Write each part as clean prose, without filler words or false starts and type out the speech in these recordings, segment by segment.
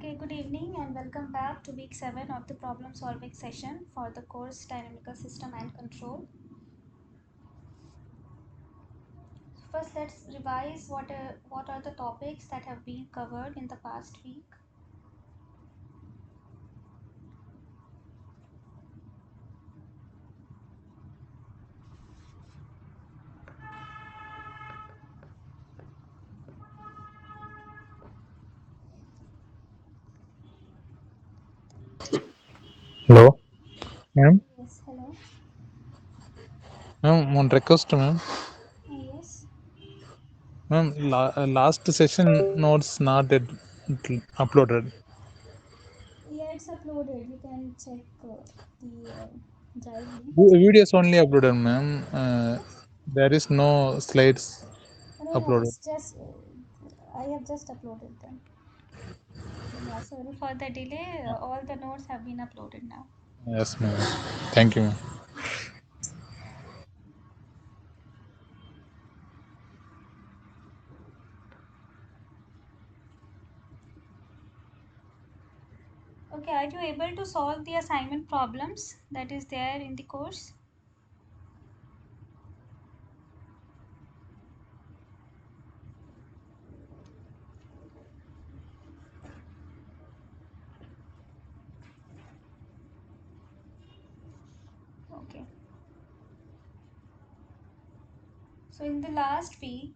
Okay, good evening and welcome back to week 7 of the problem solving session for the course Dynamical System and Control. First, let's revise what are the topics that have been covered in the past week. Hello, ma'am. Yes, hello. Ma'am, one request, ma'am. Yes. Ma'am, last session notes not yet uploaded. Yeah, it's uploaded. You can check the drive link. Videos only uploaded, ma'am. There is no slides No, uploaded. it's just I have just uploaded them. Yeah, sorry for the delay. All the notes have been uploaded now. Yes, ma'am. Thank you, ma'am. Okay, are you able to solve the assignment problems that is there in the course? Okay. So in the last week,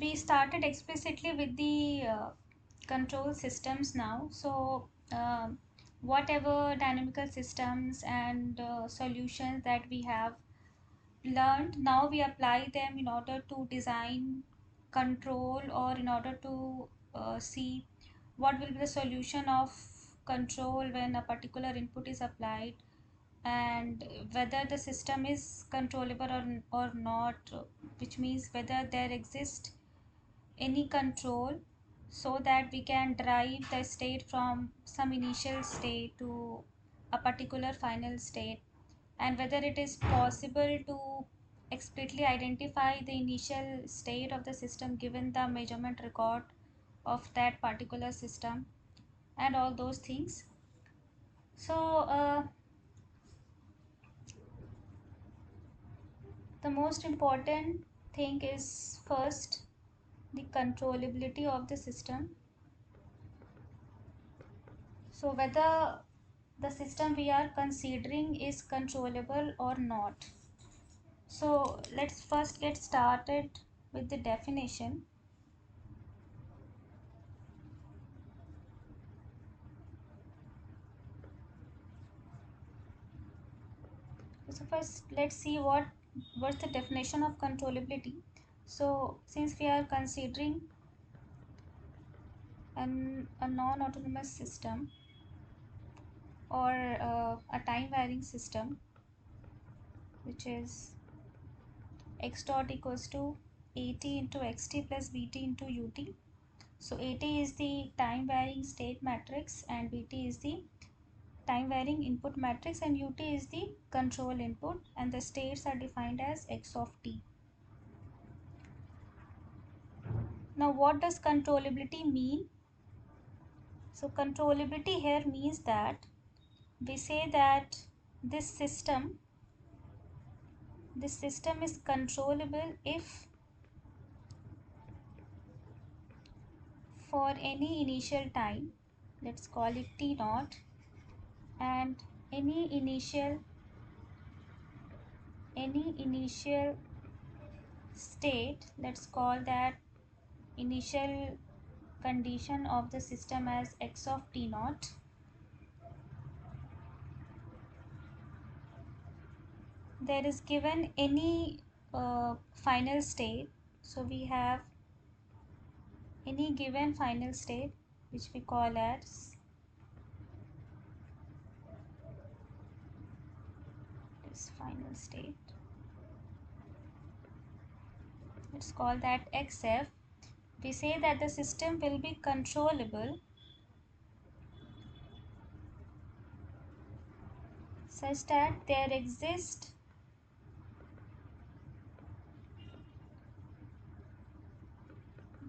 we started explicitly with the control systems now. So whatever dynamical systems and solutions that we have learned, now we apply them in order to design control or in order to see what will be the solution of control when a particular input is applied and whether the system is controllable or not, which means whether there exists any control so that we can derive the state from some initial state to a particular final state, and whether it is possible to explicitly identify the initial state of the system given the measurement record of that particular system and all those things. So the most important thing is first the controllability of the system. So whether the system we are considering is controllable or not. So let's first get started with the definition. So first let's see what's the definition of controllability. So since we are considering a non-autonomous system or a time varying system, which is x dot equals to at into xt plus bt into ut. So at is the time varying state matrix and bt is the time varying input matrix and ut is the control input, and the states are defined as x of t. Now what does controllability mean? So controllability here means that we say that this system is controllable if for any initial time, let's call it t naught, and any initial state, let's call that initial condition of the system as x of t naught, there is given any final state. So we have any given final state which we call as this final state, let's call that xf. We say that the system will be controllable such that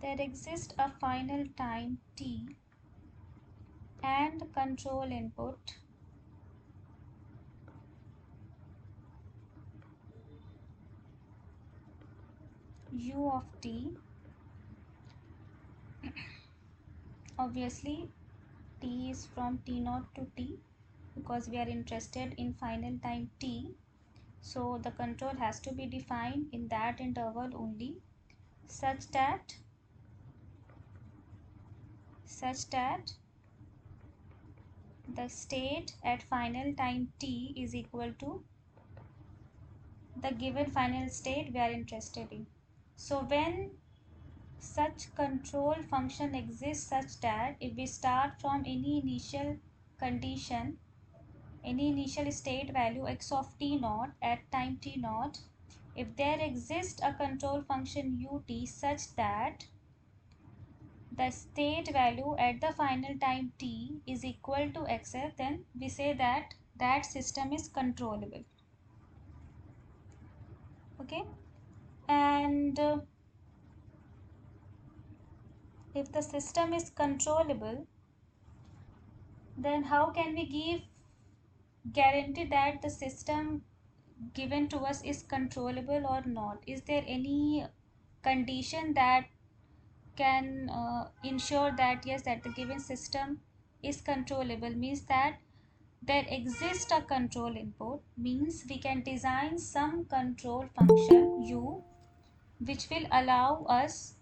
there exists a final time t and control input u of t. Obviously t is from t0 to t because we are interested in final time t, so the control has to be defined in that interval only, such that the state at final time t is equal to the given final state we are interested in. So when such control function exists such that if we start from any initial condition, any initial state value x of t naught at time t naught, if there exists a control function ut such that the state value at the final time t is equal to xf, then we say that that system is controllable. Okay, and if the system is controllable, then how can we give guarantee that the system given to us is controllable or not? Is there any condition that can ensure that yes, that the given system is controllable? Means that there exists a control input, means we can design some control function u which will allow us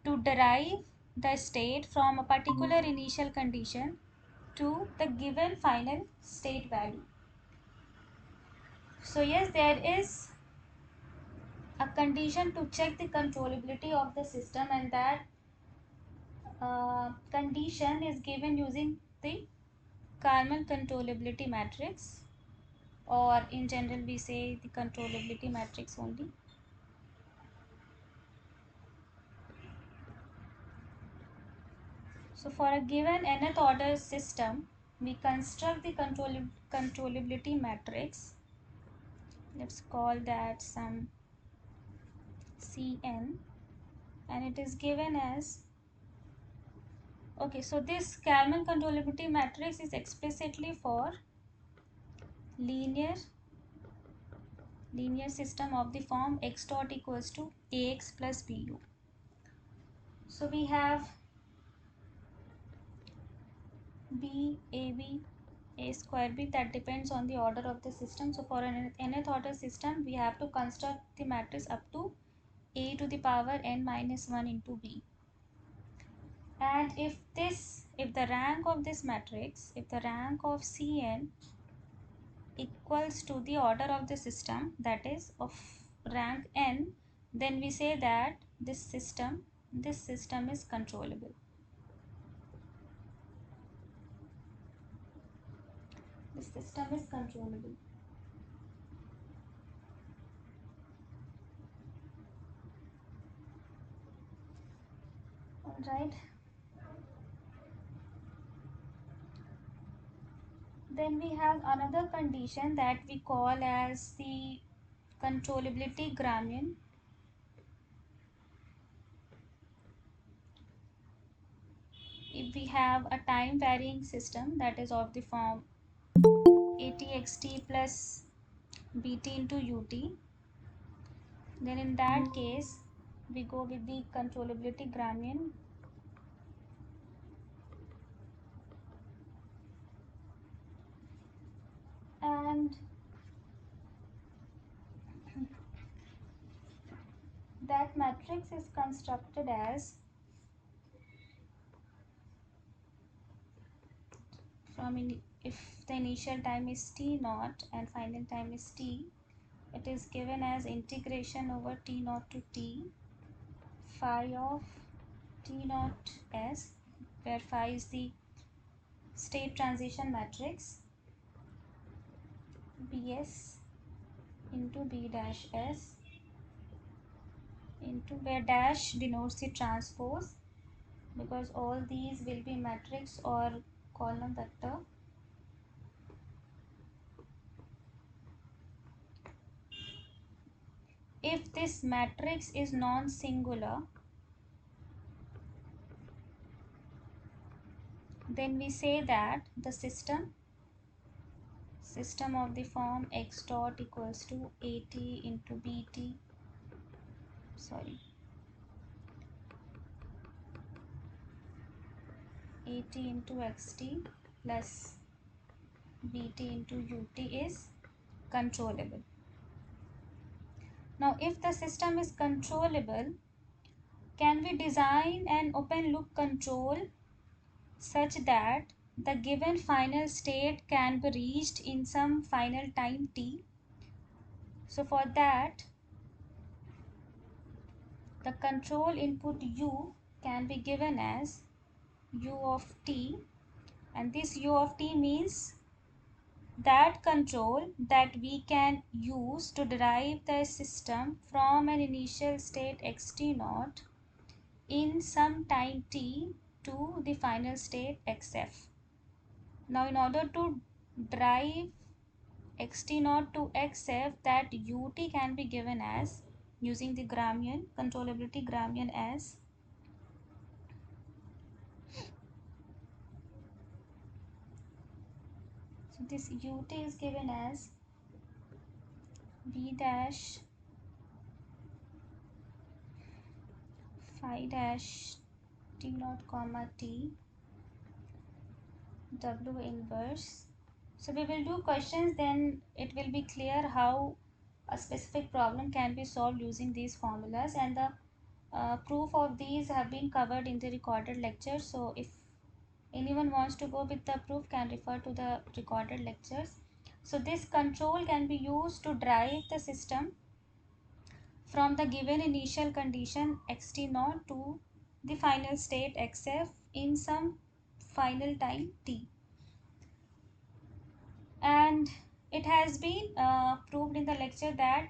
to derive the state from a particular initial condition to the given final state value. So yes, there is a condition to check the controllability of the system, and that condition is given using the Kalman controllability matrix, or in general we say the controllability matrix only. So for a given nth order system, we construct the controllability matrix. Let's call that some Cn, and it is given as, okay, so this Kalman controllability matrix is explicitly for linear system of the form x dot equals to ax plus bu. So we have b, ab, a square b, that depends on the order of the system. So for an nth order system, we have to construct the matrix up to a to the power n minus 1 into b. And if the rank of this matrix, if the rank of Cn equals to the order of the system, that is of rank n, then we say that this system is controllable. This system is controllable. All right. Then we have another condition that we call as the controllability Gramian. If we have a time varying system that is of the form atxt plus bt into ut, then in that case we go with the controllability Gramian. And that matrix is constructed as, if the initial time is t naught and final time is t, it is given as integration over t naught to t phi of t naught s, where phi is the state transition matrix, bs into b dash s, into where dash denotes the transpose, because all these will be matrix or column vector. If this matrix is non-singular, then we say that the system of the form x dot equals to at into bt, sorry, at into xt plus bt into ut is controllable. Now if the system is controllable, can we design an open loop control such that the given final state can be reached in some final time t? So for that, the control input u can be given as u of t, and this u of t means that control that we can use to derive the system from an initial state xt naught in some time t to the final state xf. Now in order to drive xt naught to xf, that ut can be given as, using the Gramian controllability Gramian, as so this ut is given as v dash phi dash t naught comma t w inverse. So we will do questions, then it will be clear how a specific problem can be solved using these formulas, and the proof of these have been covered in the recorded lecture. So if anyone wants to go with the proof, can refer to the recorded lectures. So this control can be used to drive the system from the given initial condition xt naught to the final state xf in some final time t. And it has been proved in the lecture that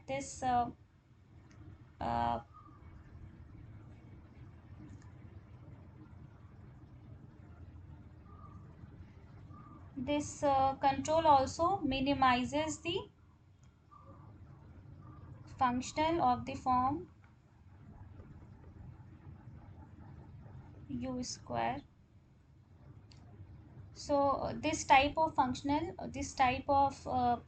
uh, this control also minimizes the functional of the form u square. So this type of functional, this type of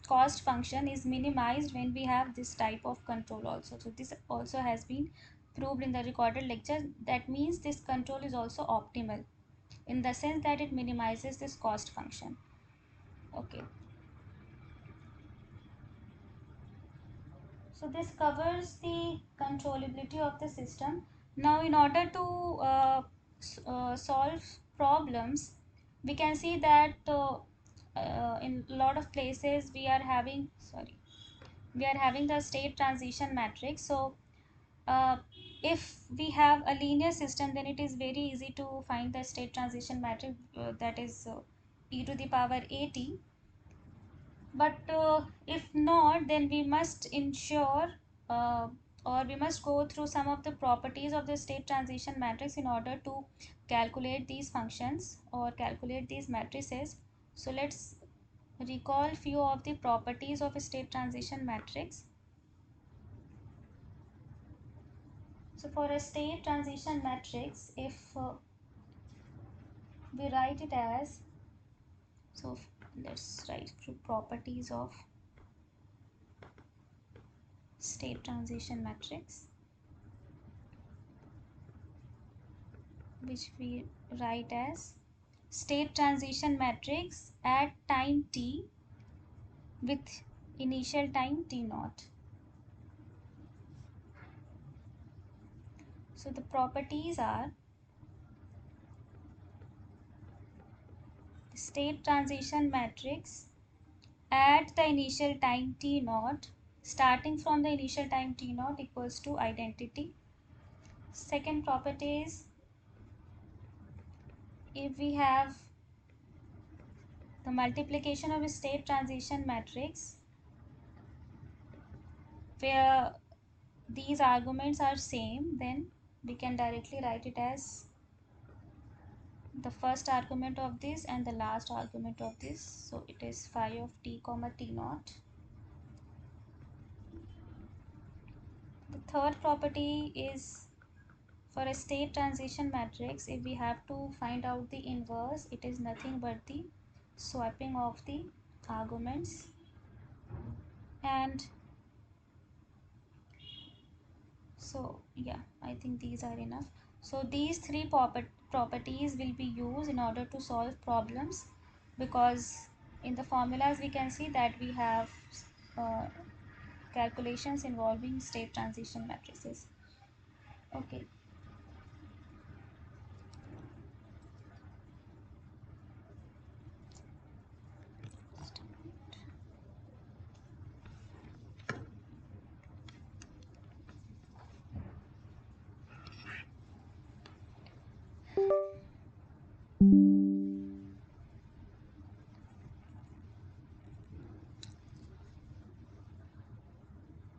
cost function is minimized when we have this type of control also. So this also has been proved in the recorded lecture. That means this control is also optimal in the sense that it minimizes this cost function. Okay, so this covers the controllability of the system. Now in order to solve problems, we can see that in a lot of places we are having, sorry, we are having the state transition matrix. So uh, if we have a linear system, then it is very easy to find the state transition matrix, that is e to the power at. But if not, then we must ensure or we must go through some of the properties of the state transition matrix in order to calculate these functions or calculate these matrices. So let's recall few of the properties of a state transition matrix. So for a state transition matrix, if we write it as, so let's write few properties of state transition matrix, which we write as state transition matrix at time t with initial time t naught. So the properties are state transition matrix at the initial time t naught, starting from the initial time t naught, equals to identity. Second property is, if we have the multiplication of a state transition matrix where these arguments are same, then we can directly write it as the first argument of this and the last argument of this. So it is phi of t comma t naught. The third property is For a state transition matrix, if we have to find out the inverse, it is nothing but the swapping of the arguments. And so yeah, I think these are enough. So these three properties will be used in order to solve problems, because in the formulas we can see that we have uh, calculations involving state transition matrices. Okay.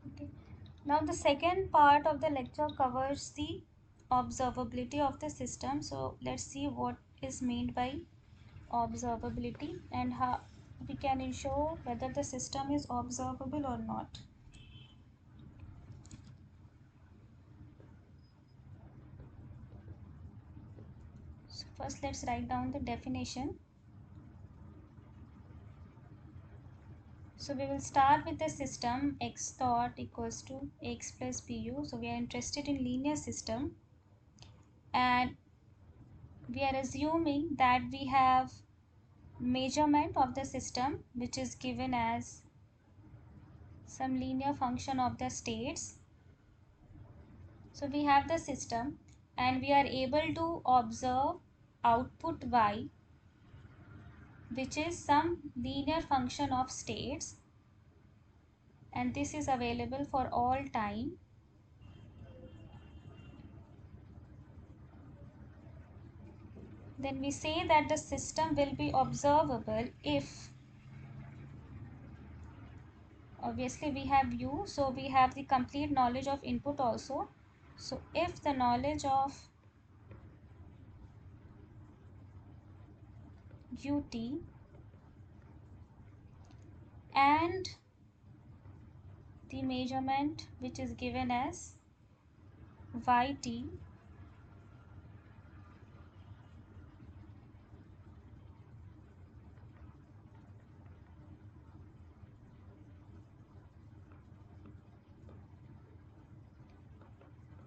Okay. Now the second part of the lecture covers the observability of the system. So let's see what is meant by observability and how we can ensure whether the system is observable or not. So first let's write down the definition. So we will start with the system x thought equals to x plus pu. So we are interested in linear system, and we are assuming that we have measurement of the system which is given as some linear function of the states. So we have the system and we are able to observe output y, which is some linear function of states, and this is available for all time. Then we say that the system will be observable if, obviously we have u, so we have the complete knowledge of input also. So if the knowledge of ut and the measurement which is given as yt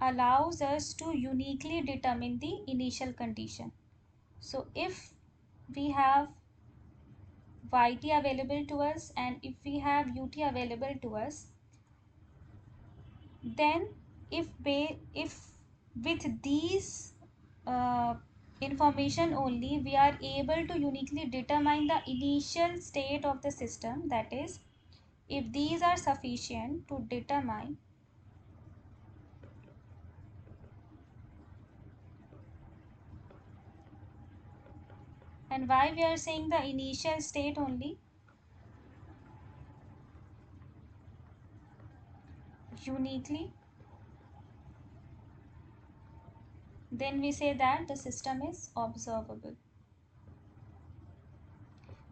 allows us to uniquely determine the initial condition. So if we have yt available to us and if we have ut available to us, then if with these uh, information only we are able to uniquely determine the initial state of the system, that is, if these are sufficient to determine, and why we are saying the initial state only, uniquely, then we say that the system is observable.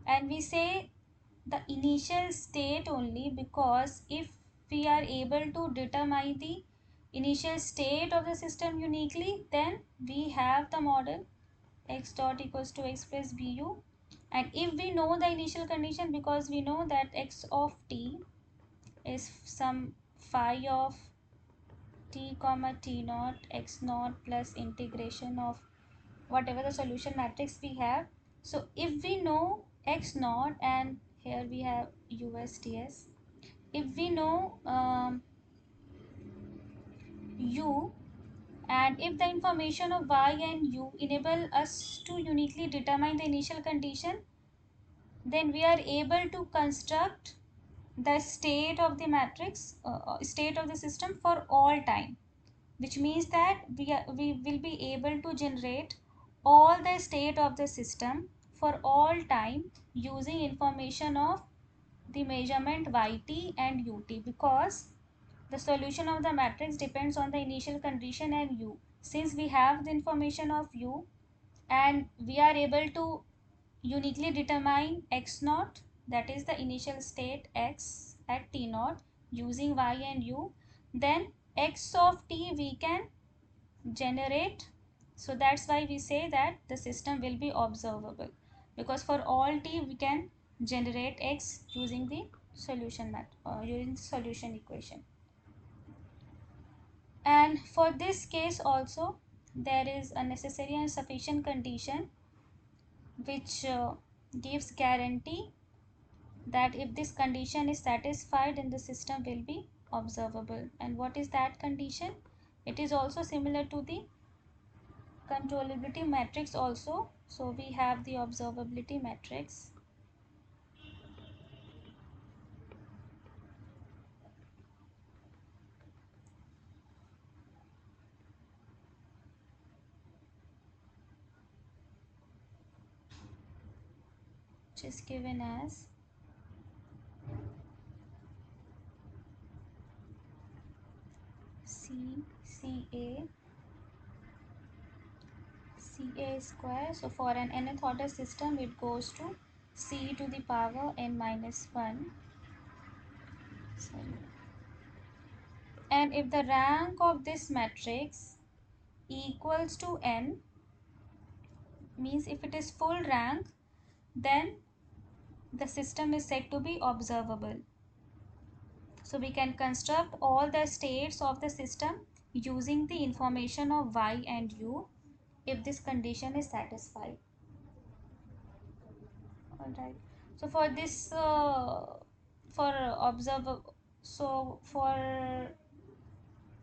And we say the initial state only because if we are able to determine the initial state of the system uniquely, then we have the model x dot equals to x plus bu. And if we know the initial condition, because we know that x of t is some phi of t comma t naught x naught plus integration of whatever the solution matrix we have. So if we know x naught, and here we have USTS, if we know u, and if the information of y and u enable us to uniquely determine the initial condition, then we are able to construct the state of the matrix, state of the system for all time, which means that we will be able to generate all the state of the system for all time using information of the measurement yt and ut, because the solution of the matrix depends on the initial condition and u. Since we have the information of u and we are able to uniquely determine x naught, that is the initial state x at t naught, using y and u, then x of t we can generate. So that's why we say that the system will be observable, because for all t we can generate x using the using the solution equation. And for this case also there is a necessary and sufficient condition which gives guarantee that if this condition is satisfied then the system will be observable. And what is that condition? It is also similar to the controllability matrix also. So we have the observability matrix. Which is given as C CA CA square. So for an nth order system it goes to C to the power n minus 1. Sorry. And if the rank of this matrix equals to n, means if it is full rank, then the system is said to be observable. So we can construct all the states of the system using the information of y and u if this condition is satisfied. All right. So for this for observe so for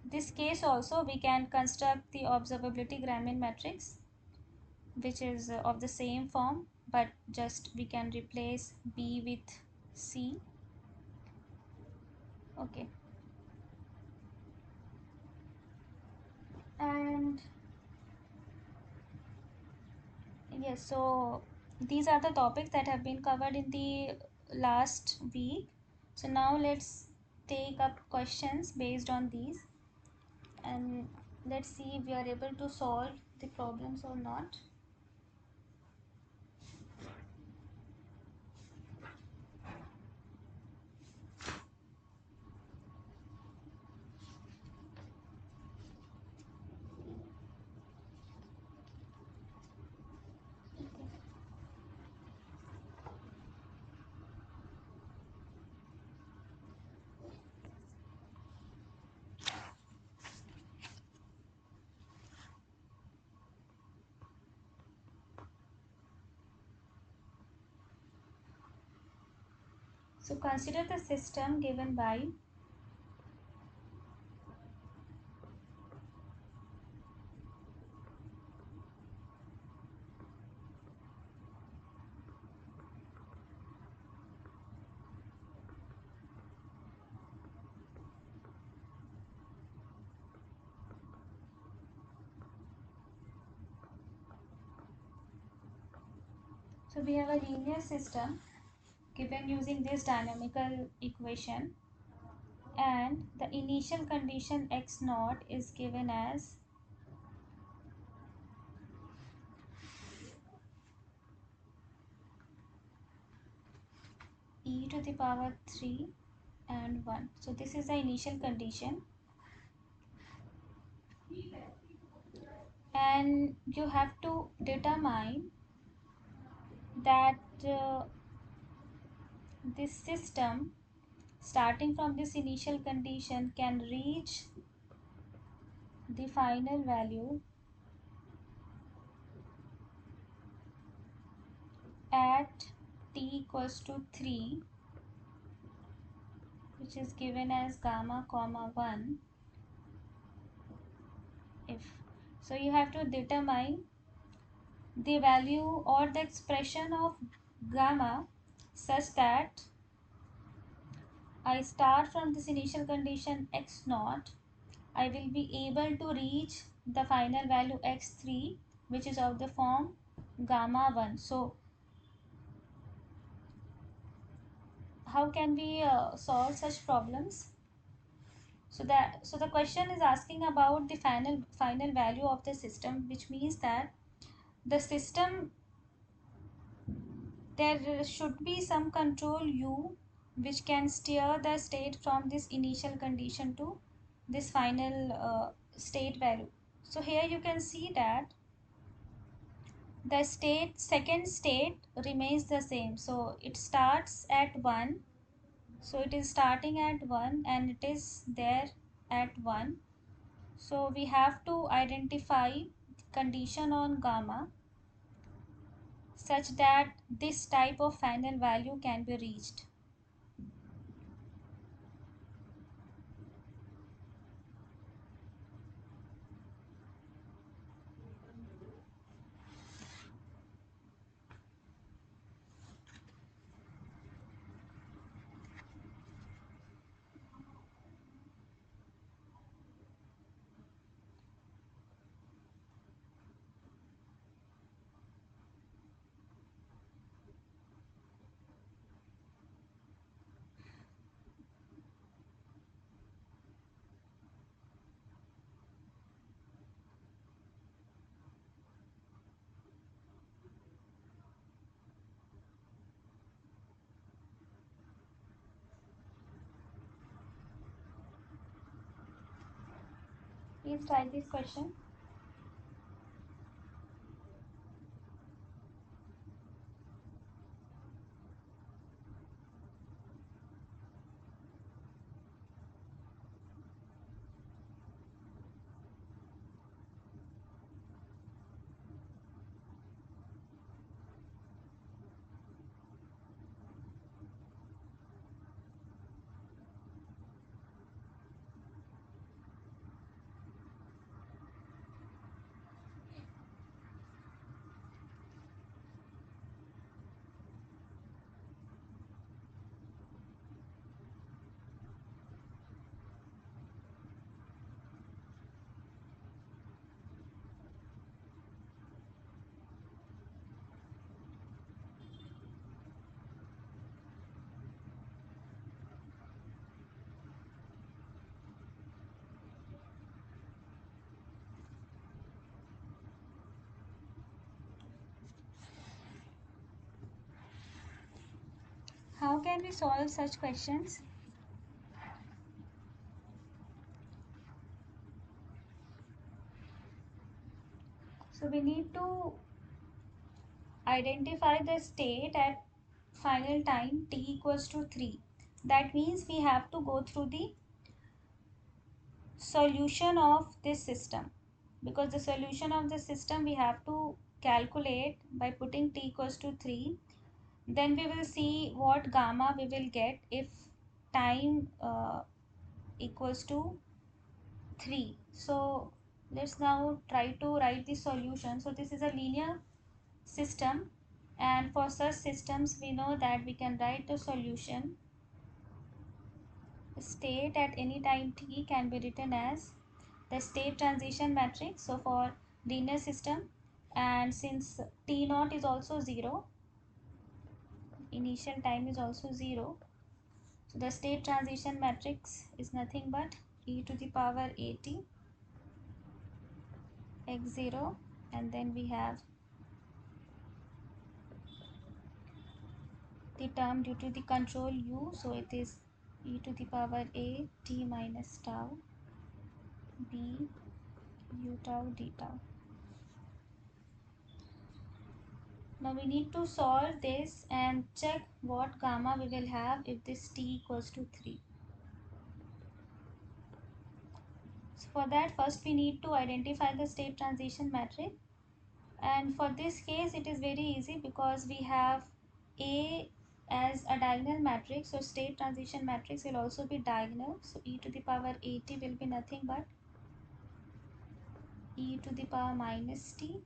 this case also we can construct the observability Gramian matrix, which is of the same form, but just we can replace b with c. Okay. And yes, so these are the topics that have been covered in the last week. So now let's take up questions based on these, and let's see if we are able to solve the problems or not. So consider the system given by so we have a linear system given using this dynamical equation, and the initial condition x naught is given as e to the power 3 and 1. So this is the initial condition, and you have to determine that this system starting from this initial condition can reach the final value at t equals to 3, which is given as gamma comma 1 if. So you have to determine the value or the expression of gamma such that I start from this initial condition x naught, I will be able to reach the final value x3, which is of the form gamma 1. So how can we solve such problems? So the question is asking about the final value of the system, which means that the system, there should be some control u which can steer the state from this initial condition to this final state value. So here you can see that the second state remains the same. So it starts at 1. So it is starting at 1 and it is there at 1. So we have to identify condition on gamma such that this type of final value can be reached. Please try this question. How can we solve such questions? So we need to identify the state at final time t equals to 3. That means we have to go through the solution of this system, because the solution of the system we have to calculate by putting t equals to 3. Then we will see what gamma we will get if time equals to 3. So let's now try to write the solution. So this is a linear system, and for such systems we know that we can write the solution. State at any time t can be written as the state transition matrix. So for linear system, and since t naught is also 0, initial time is also 0, so the state transition matrix is nothing but e to the power at x0, and then we have the term due to the control u, so it is e to the power a t minus tau b u tau d tau. Now we need to solve this and check what gamma we will have if this t equals to 3. So for that, first we need to identify the state transition matrix, and for this case it is very easy because we have A as a diagonal matrix, so state transition matrix will also be diagonal. So e to the power at will be nothing but e to the power minus t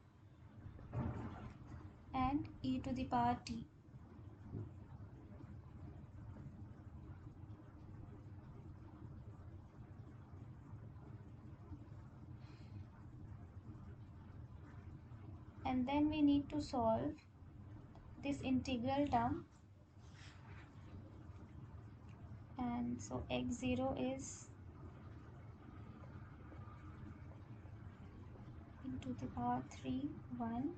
and e to the power t. And then we need to solve this integral term, and so x0 is e to the power 3 1.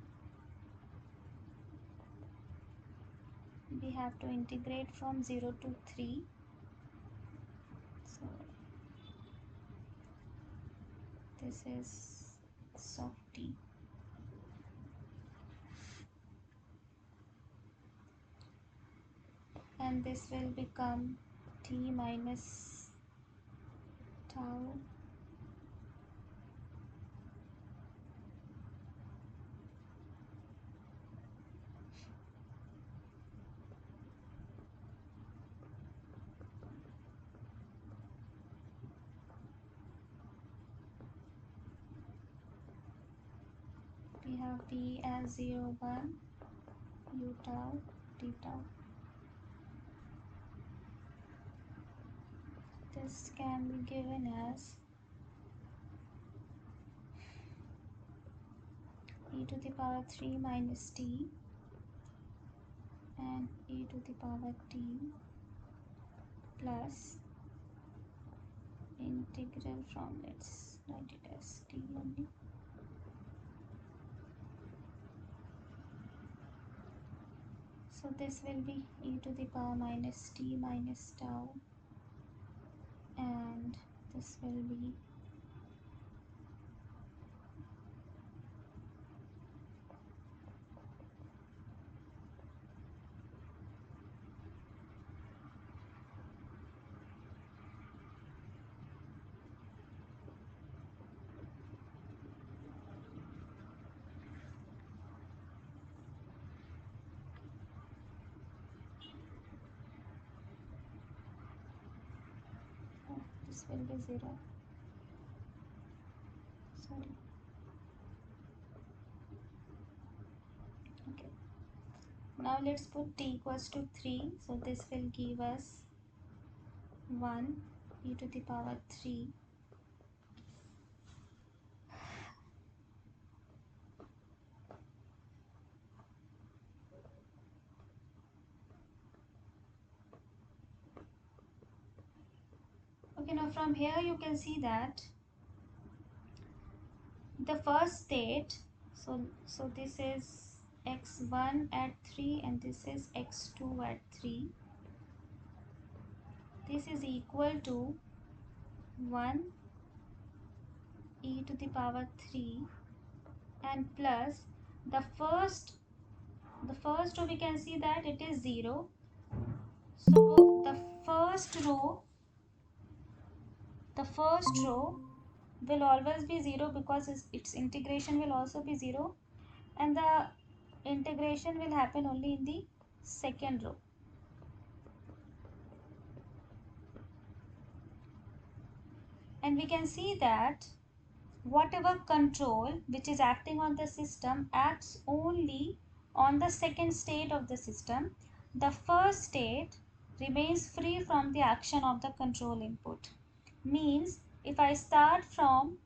We have to integrate from 0 to 3. So this is of t, and this will become t minus tau we have b as 0 1 u tau d tau. This can be given as e to the power 3 minus t and e to the power t plus integral from, let's write it as t only, so this will be e to the power minus t minus tau, and this will be this will be 0, sorry, okay. Now let's put t equals to 3, so this will give us 1 e to the power 3 okay. Now from here you can see that the first state, so this is x1 at 3 and this is x2 at 3, this is equal to 1 e to the power 3 and plus the first row, we can see that it is 0, so the first row will always be 0 because its integration will also be 0, and the integration will happen only in the second row. And we can see that whatever control which is acting on the system acts only on the second state of the system. The first state remains free from the action of the control input. Means if I start from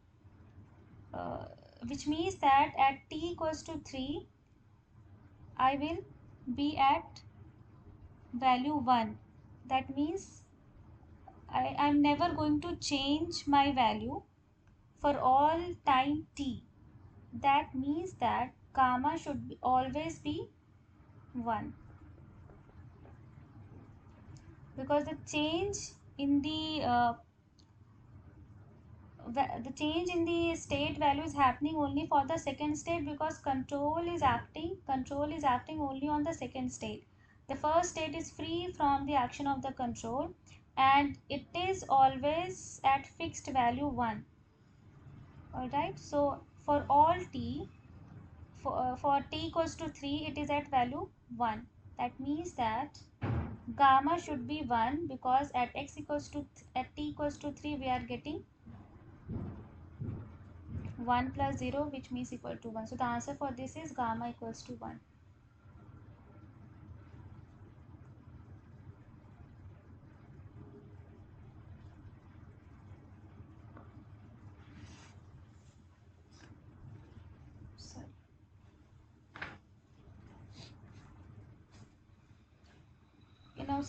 which means that at t equals to 3 I will be at value 1. That means I'm never going to change my value for all time t. That means that gamma should always be 1, because the change in the change in the state value is happening only for the second state, because control is acting only on the second state. The first state is free from the action of the control and it is always at fixed value 1. Alright, so for all t, for t equals to 3 it is at value 1. That means that gamma should be 1, because at t equals to 3 we are getting 1 plus 0, which means equal to 1. So the answer for this is gamma equals to 1. Sorry.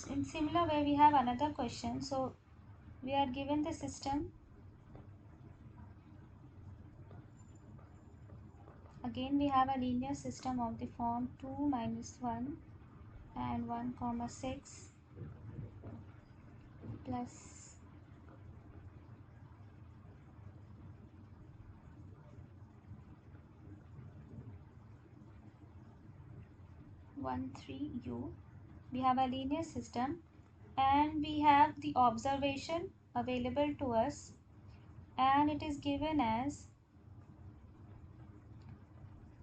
In similar way we have another question. So we are given the system. Again we have a linear system of the form 2 minus 1 and 1 comma 6 plus 1 3 u. We have a linear system and we have the observation available to us, and it is given as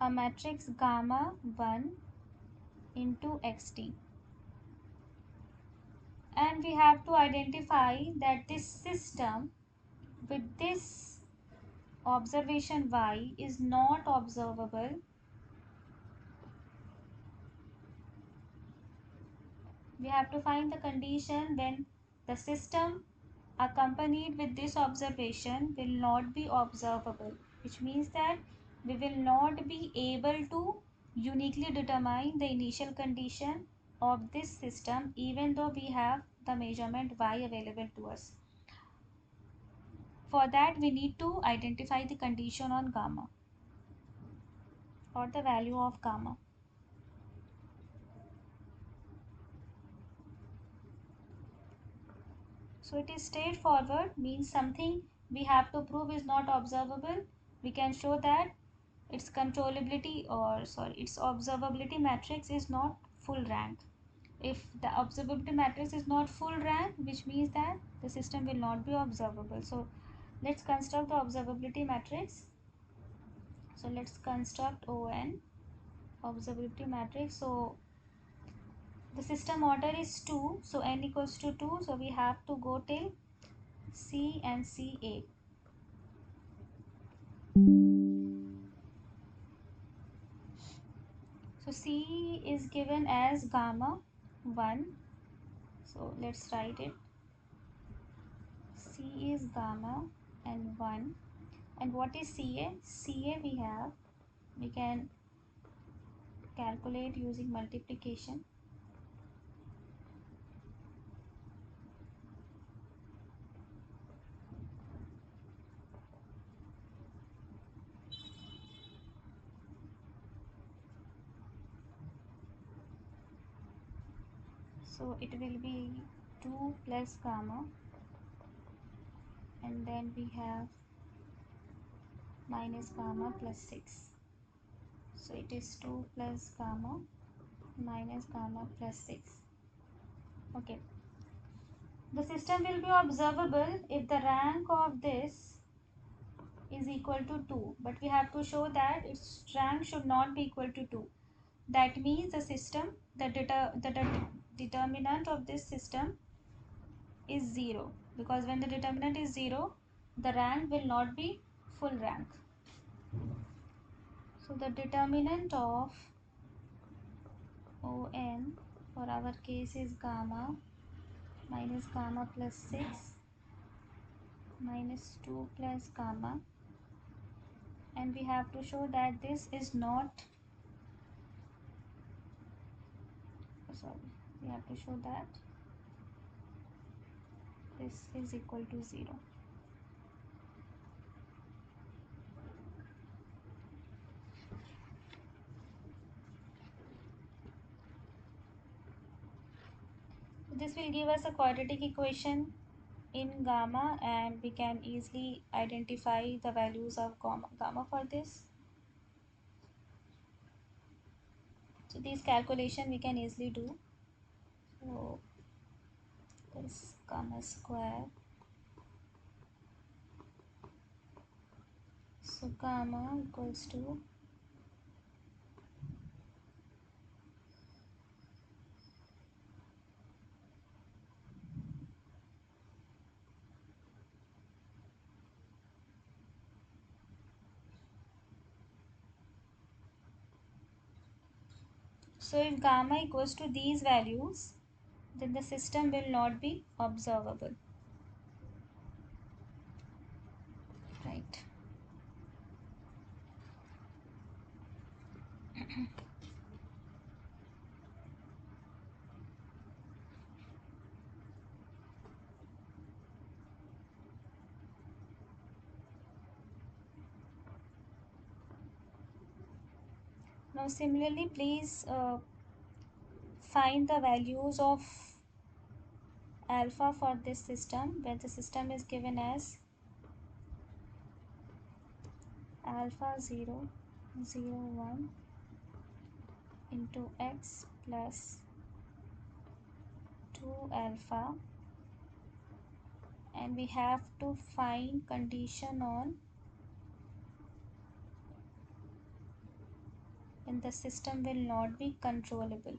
a matrix gamma 1 into xt, and we have to identify that this system with this observation y is not observable. We have to find the condition when the system accompanied with this observation will not be observable, which means that we will not be able to uniquely determine the initial condition of this system even though we have the measurement y available to us. For that we need to identify the condition on gamma or the value of gamma. So it is straightforward, means something we have to prove is not observable. We can show that its controllability, or sorry, its observability matrix is not full rank. If the observability matrix is not full rank, which means that the system will not be observable. So let's construct the observability matrix. So let's construct ON observability matrix. So the system order is 2, so n equals to 2, so we have to go till C and CA. So C is given as gamma 1, so let's write it. C is gamma and 1. And what is CA? CA we can calculate using multiplication. So it will be 2 plus gamma, and then we have minus gamma plus 6. So it is 2 plus gamma minus gamma plus 6. Okay. The system will be observable if the rank of this is equal to 2, but we have to show that its rank should not be equal to 2. That means the system, the determinant of this system is 0, because when the determinant is 0, the rank will not be full rank. So the determinant of ON for our case is gamma minus gamma plus 6 minus 2 plus gamma, and we have to show that this is not, sorry, we have to show that this is equal to 0. This will give us a quadratic equation in gamma, and we can easily identify the values of gamma for this. So this calculation we can easily do. So this gamma square, so gamma equals to so if gamma equals to these values, then the system will not be observable, right? Now similarly, please find the values of alpha for this system, where the system is given as alpha 0 0 1 into x plus 2 alpha, and we have to find condition on when the system will not be controllable.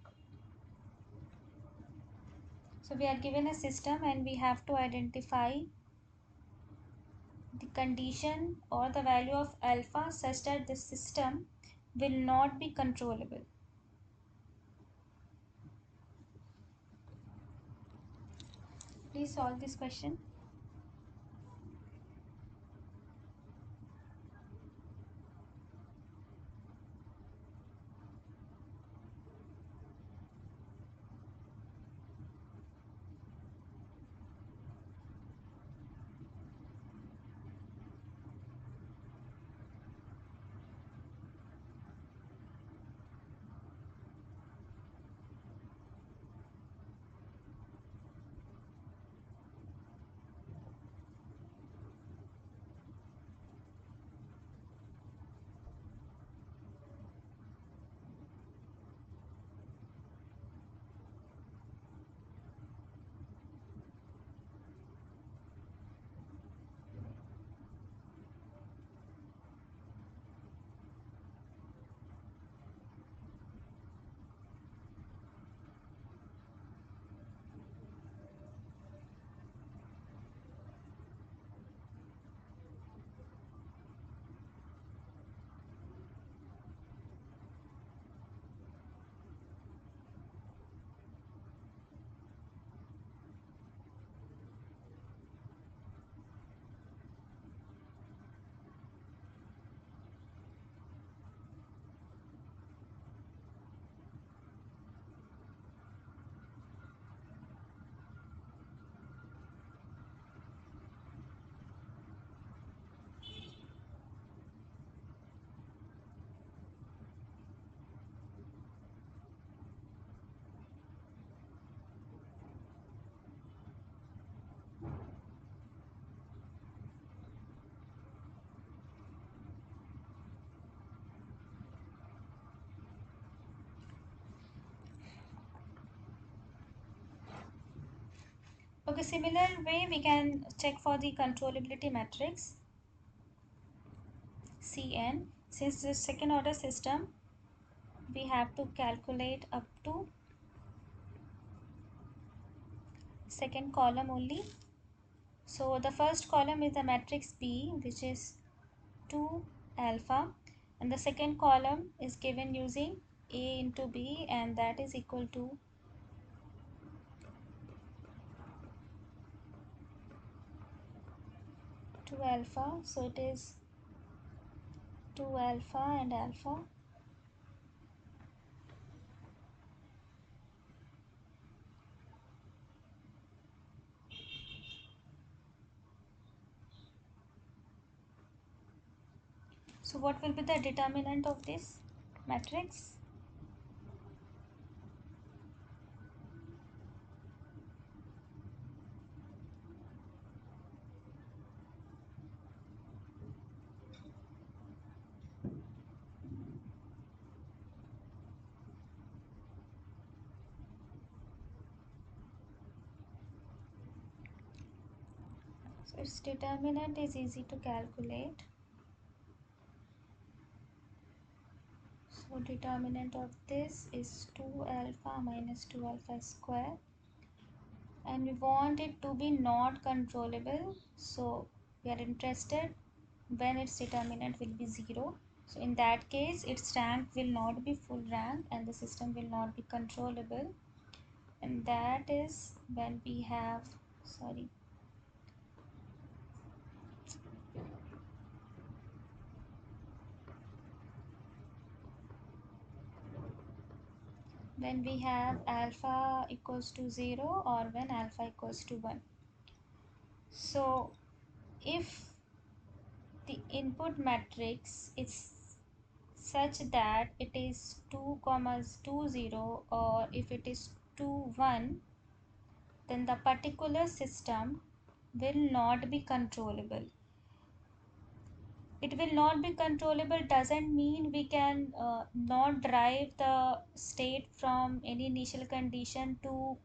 So we are given a system and we have to identify the condition or the value of alpha such that the system will not be controllable. Please solve this question. Okay, similar way we can check for the controllability matrix Cn. Since the second order system, we have to calculate up to second column only. So the first column is the matrix P, which is 2 alpha, and the second column is given using A into B, and that is equal to 2 alpha. So it is 2 alpha and alpha. So what will be the determinant of this matrix? So its determinant is easy to calculate. So determinant of this is 2 alpha minus 2 alpha square, and we want it to be not controllable, so we are interested when its determinant will be 0. So in that case its rank will not be full rank and the system will not be controllable, and that is when we have, sorry, when we have alpha equals to 0 or when alpha equals to 1. So if the input matrix is such that it is 2 commas 2 0, or if it is 2 1, then the particular system will not be controllable. It will not be controllable doesn't mean we can not derive the state from any initial condition to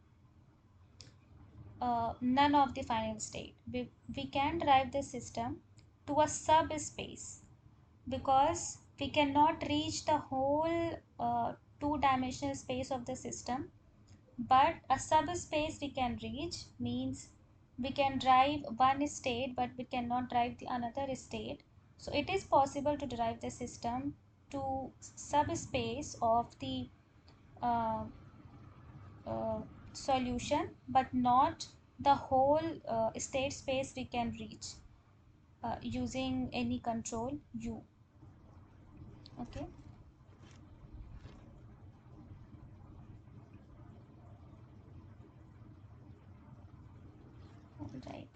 none of the final state. We can derive the system to a subspace because we cannot reach the whole two-dimensional space of the system, but a subspace we can reach means we can drive one state but we cannot drive the another state. So it is possible to drive the system to subspace of the uh, uh, solution, but not the whole state space we can reach using any control u. Okay. All right.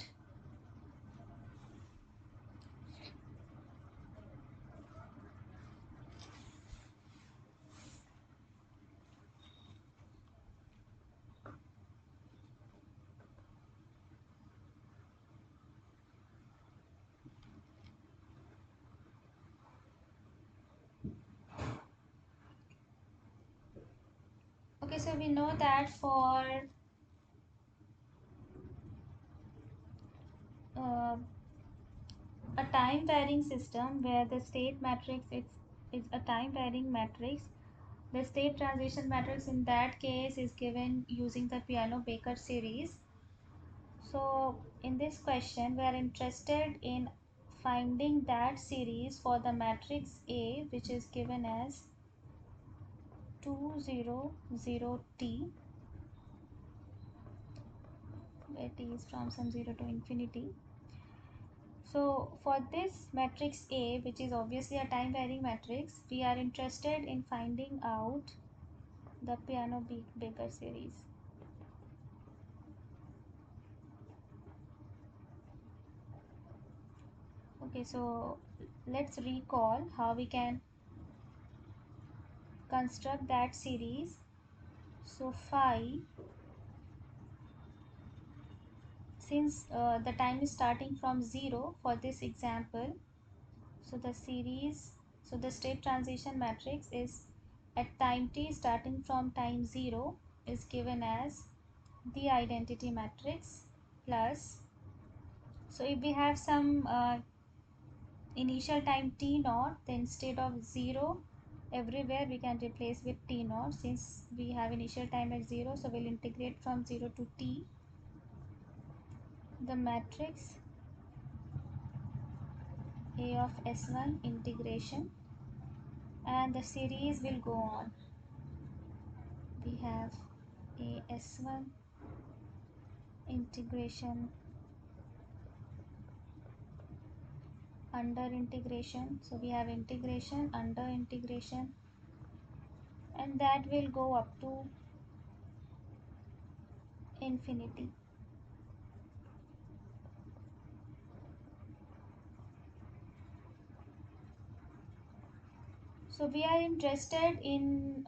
Okay, so we know that for uh, a time varying system where the state matrix is a time varying matrix, the state transition matrix in that case is given using the piano Baker series. So in this question we are interested in finding that series for the matrix A, which is given as 2 0 0 t, where t is from some 0 to infinity. So for this matrix A, which is obviously a time varying matrix, we are interested in finding out the piano Baker series. Okay, so let's recall how we can construct that series. So phi, since the time is starting from 0 for this example, so the series, so the state transition matrix is at time t starting from time 0 is given as the identity matrix plus, so if we have some initial time t naught, then instead of 0 everywhere we can replace with t naught, since we have initial time at 0, so we'll integrate from 0 to t the matrix A of S1 integration, and the series will go on. We have a S1 integration under integration, so we have integration under integration, and that will go up to infinity. So we are interested in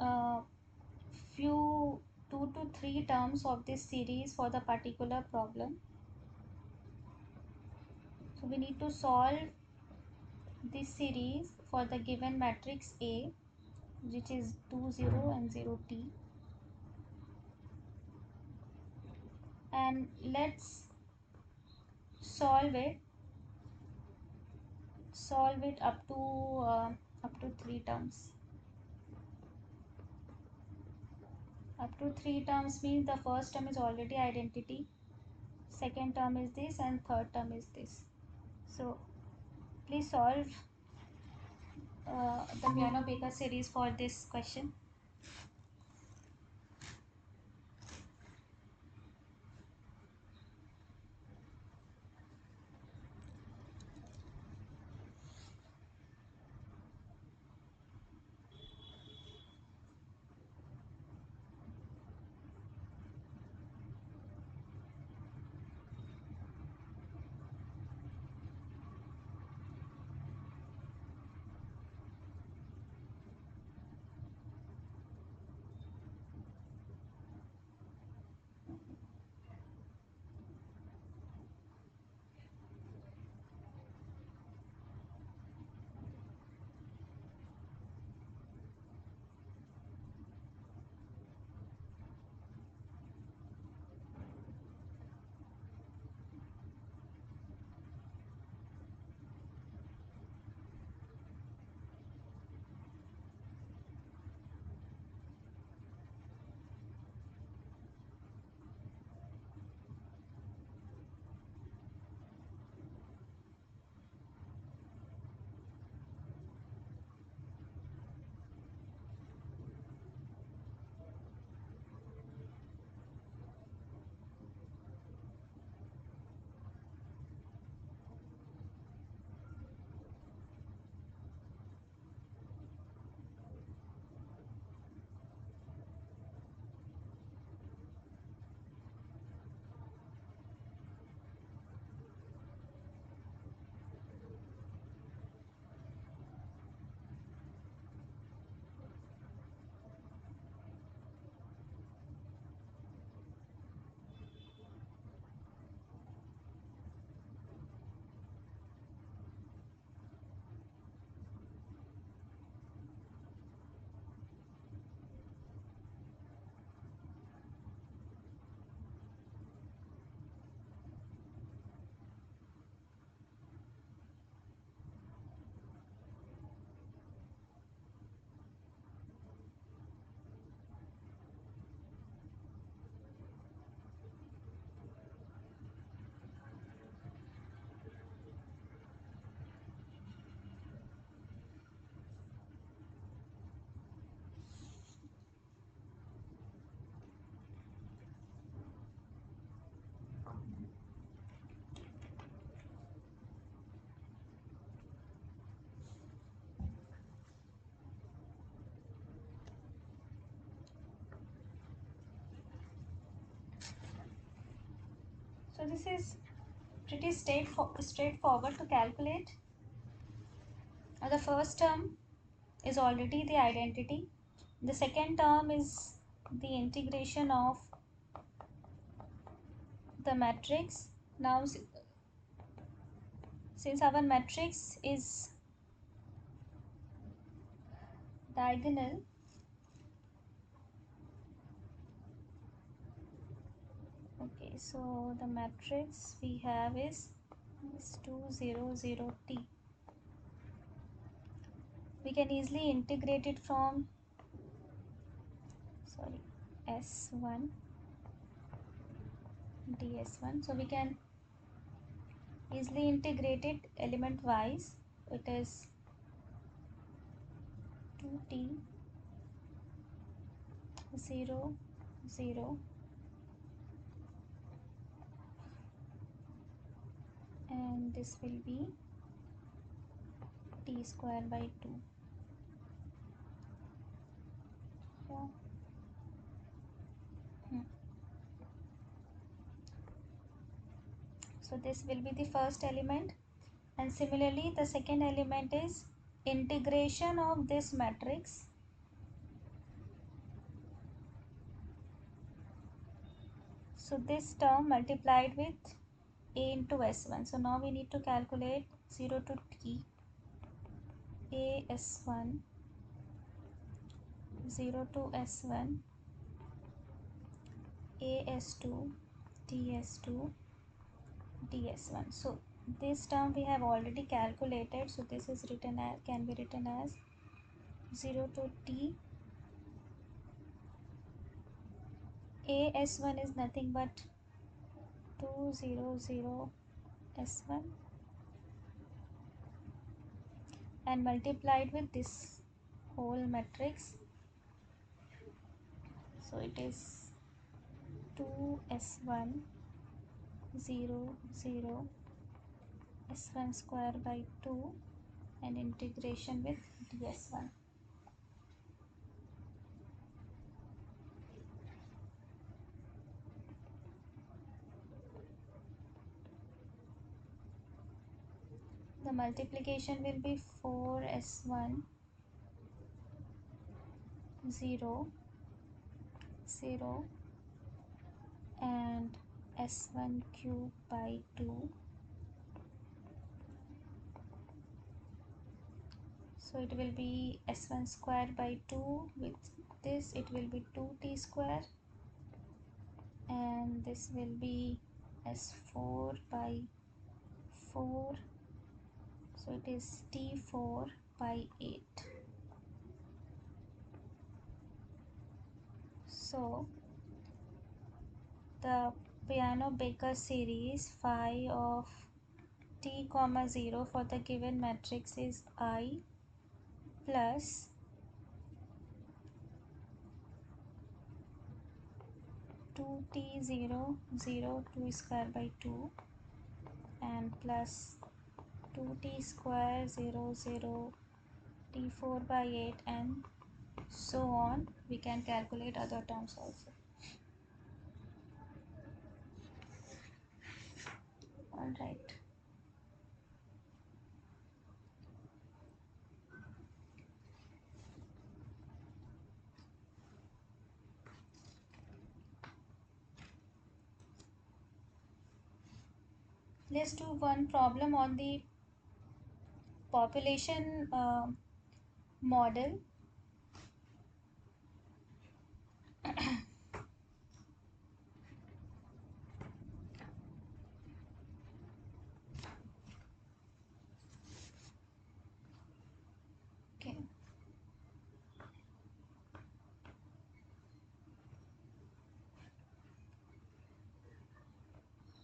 few 2 to 3 terms of this series for the particular problem. So we need to solve this series for the given matrix A, which is 2 0 and 0 t, and let's solve it up to 3 terms. Up to 3 terms means the first term is already identity, second term is this, and third term is this. So please solve the piano Baker series for this question. So this is pretty straightforward to calculate. The first term is already the identity. The second term is the integration of the matrix. Now, since our matrix is diagonal, okay, so the matrix we have is 200T. We can easily integrate it from S1 ds1, so we can easily integrate it element wise. It is 2t 0 0, and this will be t square by 2. Yeah. So this will be the first element, and similarly the second element is integration of this matrix. So this term multiplied with a into s1. So now we need to calculate 0 to t a s1, 0 to s1, a s2, ds2, ds1. So this term we have already calculated, so this is written as, can be written as 0 to t a s1 is nothing but 200 s1 and multiplied with this whole matrix, so it is 2 s1 0 0 s1 square by 2 and integration with ds1. The multiplication will be 4 s1 0 0 and s1 cube by 2, so it will be s1 square by 2. With this it will be 2t square, and this will be s4 by 4, so it is t4 by 8. So the piano Baker series phi of t comma 0 for the given matrix is I plus 2t0 0 2 square by 2 and plus 2t square 0 0 t4 by 8 and so on. We can calculate other terms also. All right. Let's do one problem on the population model. Okay.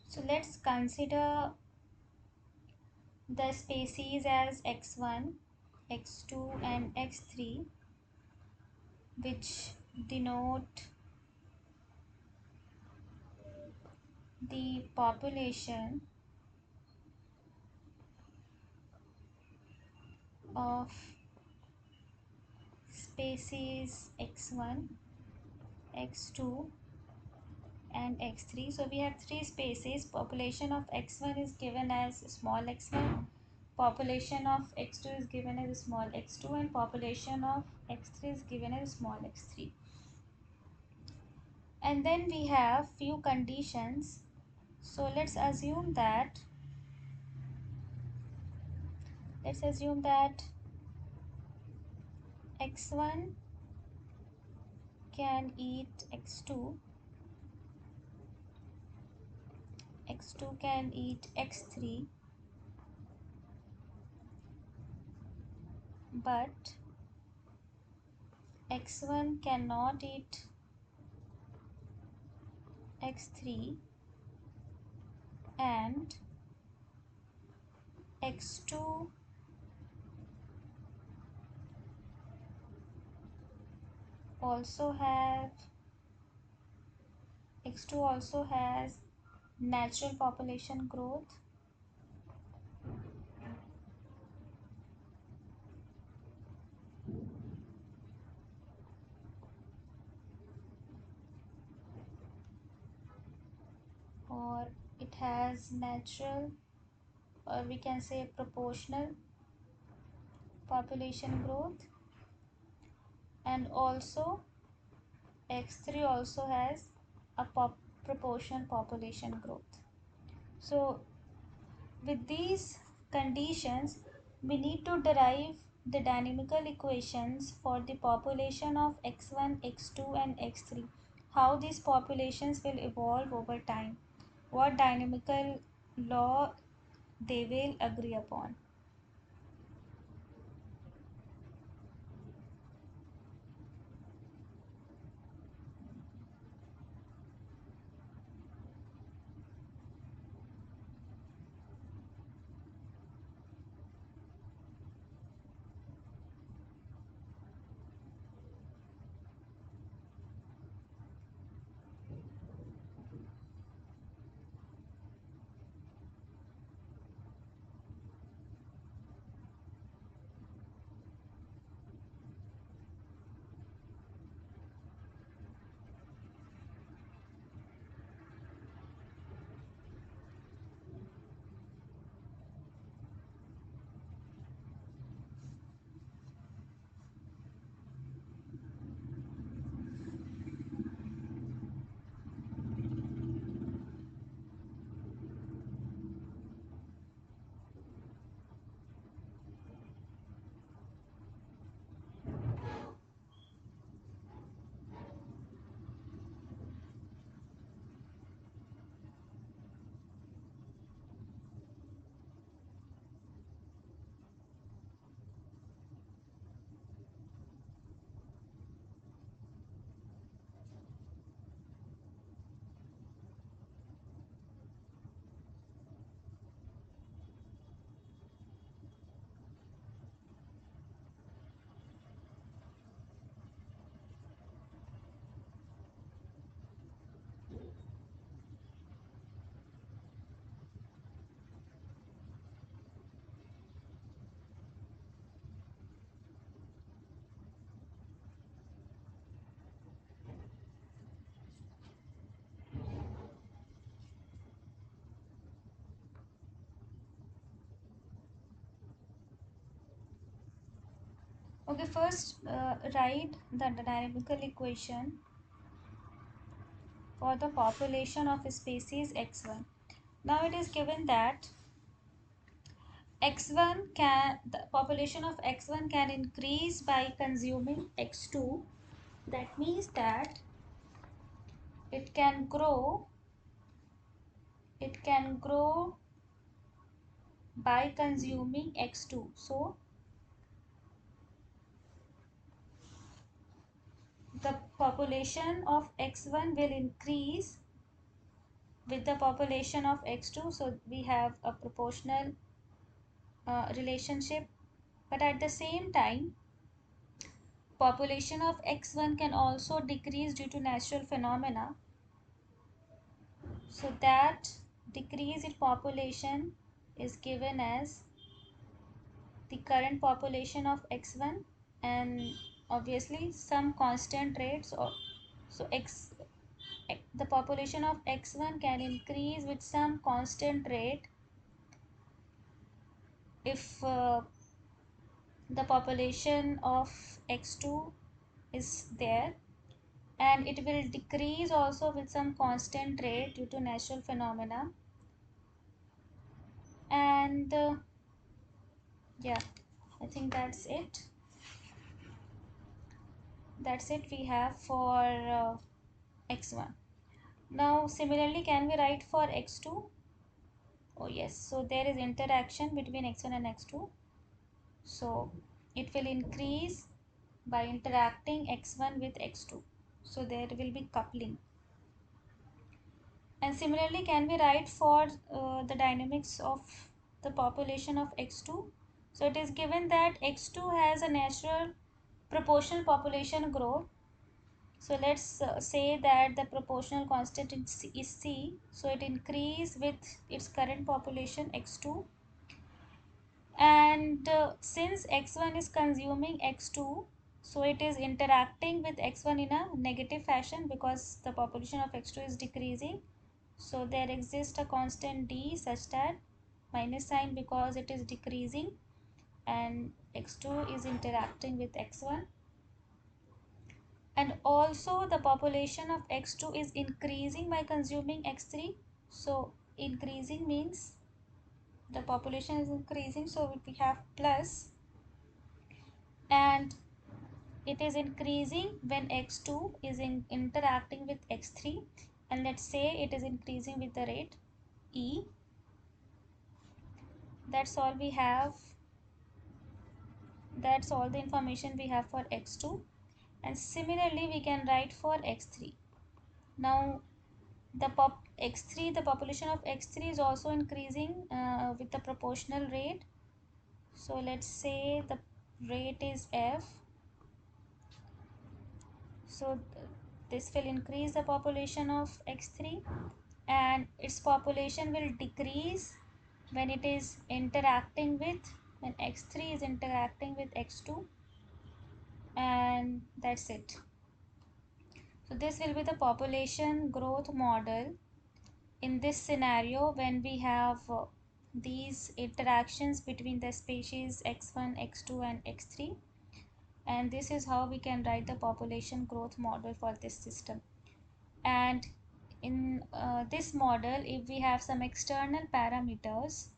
So let's consider the species as x1, x2 and x3, which denote the population of species x1, x2 and x3. So we have three spaces. Population of x1 is given as small x1, population of x2 is given as small x2, and population of x3 is given as small x3. And then we have few conditions. So let's assume that x1 can eat x2, x2 can eat x3, but x1 cannot eat x3, and x2 also have x2 also has natural population growth, or it has natural, or we can say proportional population growth, and also x3 also has a proportional population growth. So with these conditions, we need to derive the dynamical equations for the population of x1, x2 and x3. How these populations will evolve over time, what dynamical law they will agree upon. Okay, first write the dynamical equation for the population of species x1. Now it is given that the population of x1 can increase by consuming x2. That means that it can grow it can grow by consuming x2. So the population of x1 will increase with the population of x2, so we have a proportional relationship. But at the same time, population of x1 can also decrease due to natural phenomena, so that decrease in population is given as the current population of x1, and obviously some constant rates, or so x the population of x1 can increase with some constant rate if the population of x2 is there, and it will decrease also with some constant rate due to natural phenomena. And yeah, I think that's it we have for x1. Now similarly, can we write for x2? Oh yes, so there is interaction between x1 and x2, so it will increase by interacting x1 with x2, so there will be coupling. And similarly, can we write for the dynamics of the population of x2? So it is given that x2 has a natural proportional population growth. So let's say that the proportional constant is c, so it increase with its current population x2. And since x1 is consuming x2, so it is interacting with x1 in a negative fashion because the population of x2 is decreasing. So there exists a constant d such that minus sign because it is decreasing and x2 is interacting with x1. And also the population of x2 is increasing by consuming x3. So increasing means the population is increasing, so we have plus, and it is increasing when x2 is interacting with x3, and let's say it is increasing with the rate e. That's all we have. That's all the information we have for x2. And similarly we can write for x3. Now the population of x3 is also increasing with the proportional rate. So let's say the rate is f. So this will increase the population of x3, and its population will decrease when it is interacting with, when x3 is interacting with x2, and that's it. So this will be the population growth model in this scenario when we have these interactions between the species x1, x2 and x3. And this is how we can write the population growth model for this system. And in this model, if we have some external parameters,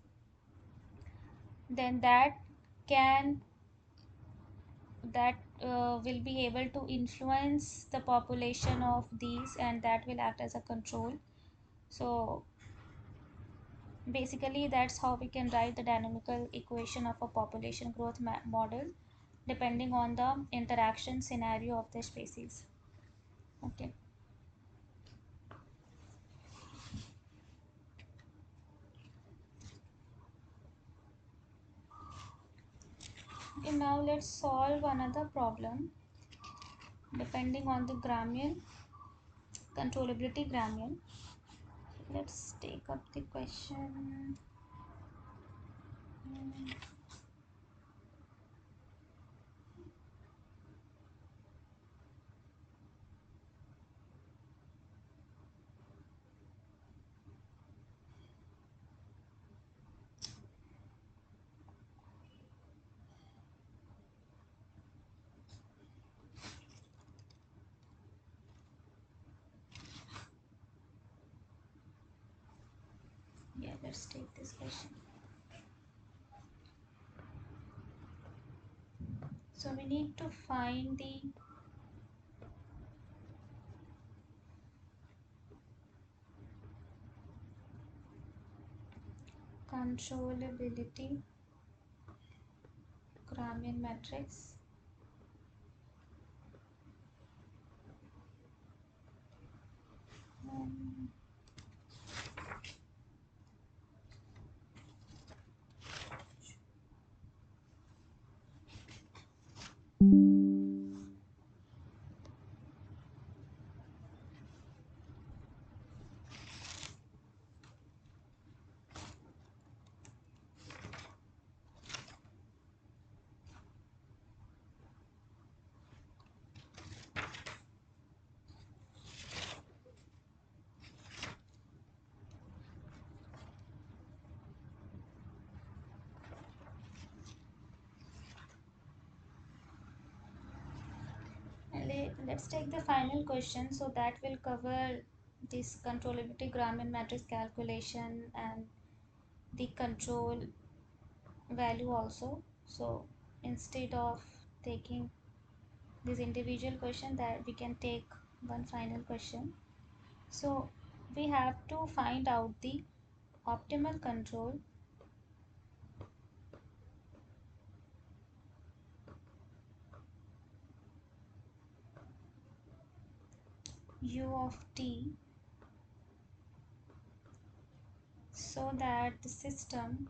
then will be able to influence the population of these, and that will act as a control. So basically that's how we can write the dynamical equation of a population growth model depending on the interaction scenario of the species. Okay. Okay, now let's solve another problem depending on the Gramian controllability Gramian. Let's take up the question. Yeah, let's take this question. So we need to find the controllability Gramian matrix. Let's take the final question. So that will cover this controllability Graham matrix calculation and the control value also. So instead of taking this individual question, that we can take one final question. So we have to find out the optimal control u of t so that the system,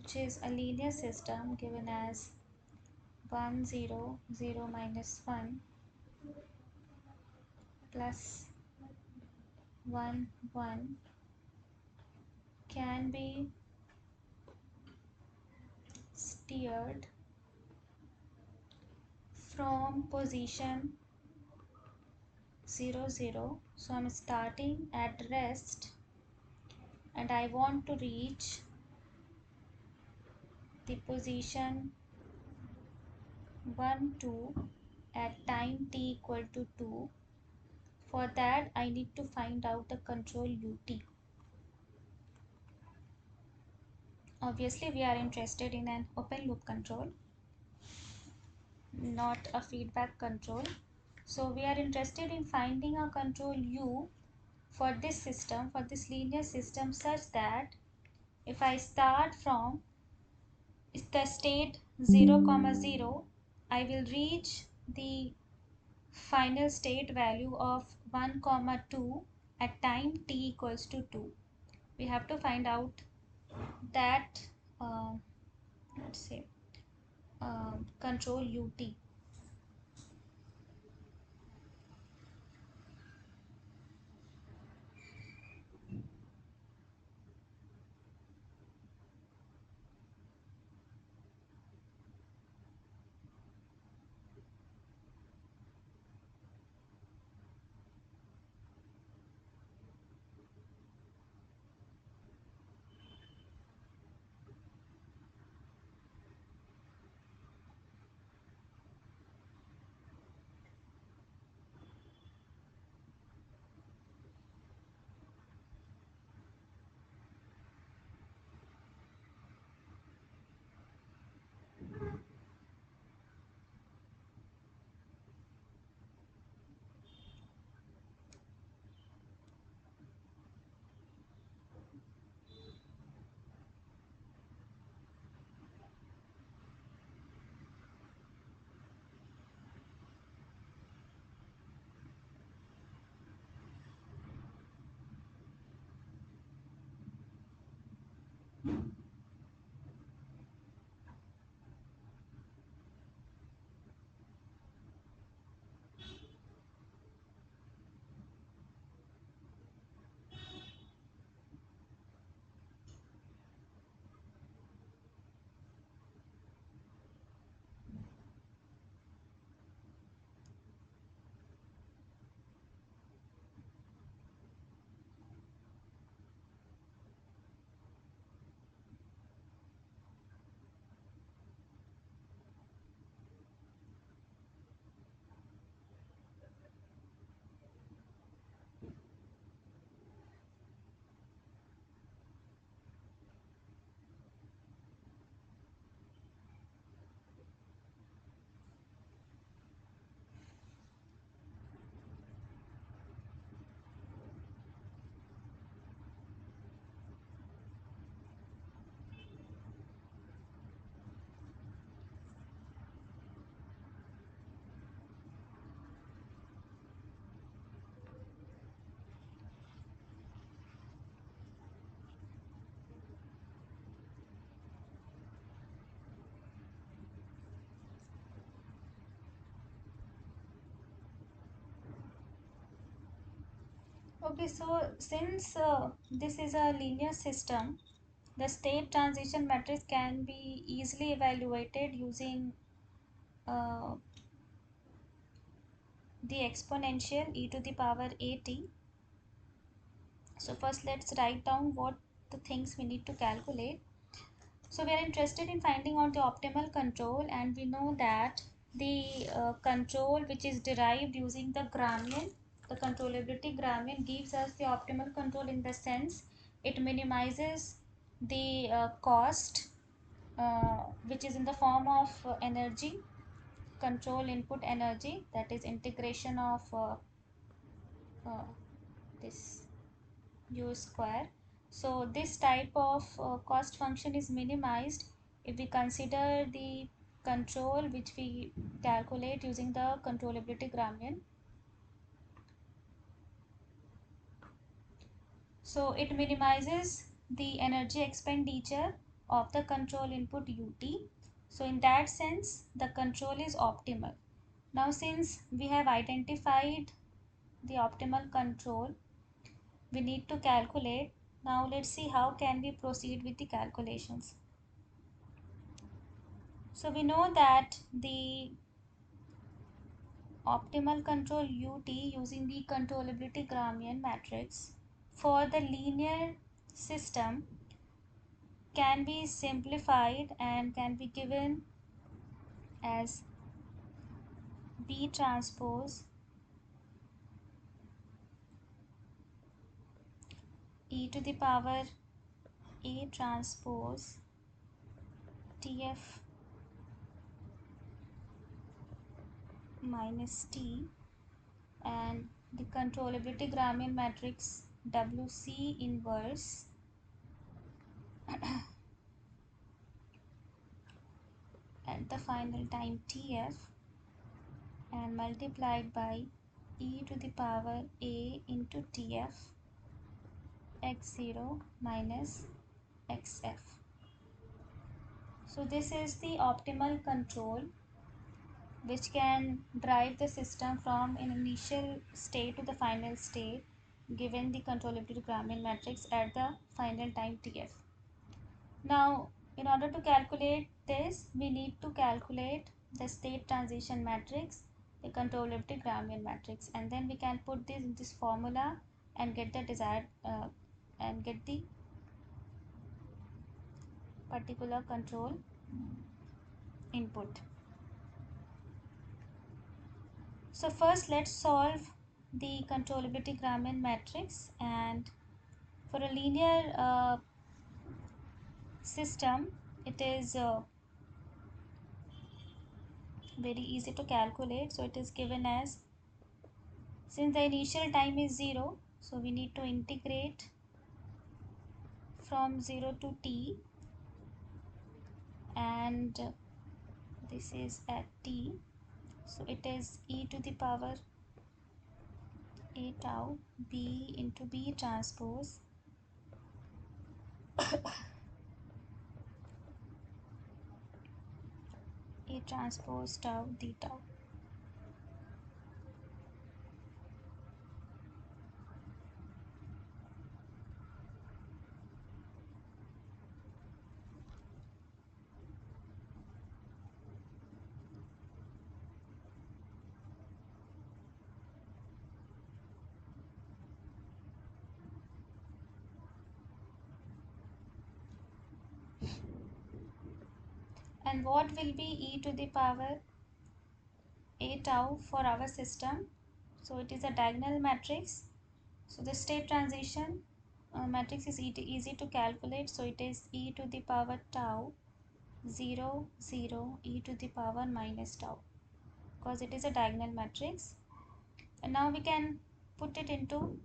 which is a linear system given as 1 0 0 minus 1 plus 1 1, can be steered from position 0 0. So I'm starting at rest and I want to reach the position 1 2 at time t equal to 2. For that I need to find out the control ut. Obviously we are interested in an open loop control, not a feedback control. So we are interested in finding a control u for this system, for this linear system, such that if I start from the state 0 comma 0, I will reach the final state value of 1 comma 2 at time t equals to 2. We have to find out that uh, let's say control ut. Okay, so since this is a linear system, the state transition matrix can be easily evaluated using uh, the exponential e to the power at. So first let's write down what the things we need to calculate. So we are interested in finding out the optimal control, and we know that the control which is derived using the Gramian, the controllability Gramian, gives us the optimal control in the sense it minimizes the cost which is in the form of energy, control input energy, that is integration of this u square. So this type of cost function is minimized if we consider the control which we calculate using the controllability Gramian. So it minimizes the energy expenditure of the control input ut. So in that sense the control is optimal. Now since we have identified the optimal control, we need to calculate. Now let's see how can we proceed with the calculations. So we know that the optimal control ut using the controllability Gramian matrix for the linear system can be simplified and can be given as B transpose e to the power A transpose TF minus T, and the controllability Gramian matrix WC inverse at the final time TF, and multiplied by e to the power A into TF x0 minus xf. So this is the optimal control which can drive the system from an initial state to the final state given the controllability Gramian matrix at the final time TF. Now in order to calculate this, we need to calculate the state transition matrix, the controllability Gramian matrix, and then we can put this in this formula and get the desired and get the particular control input. So first let's solve the controllability Gramian matrix, and for a linear system it is very easy to calculate. So it is given as, since the initial time is 0, so we need to integrate from 0 to t, and this is at t, so it is e to the power a tau b into b transpose a transpose tau d tau. And what will be e to the power a tau for our system? So it is a diagonal matrix, so the state transition matrix is easy to calculate. So it is e to the power tau 0 0 e to the power minus tau, because it is a diagonal matrix. And now we can put it into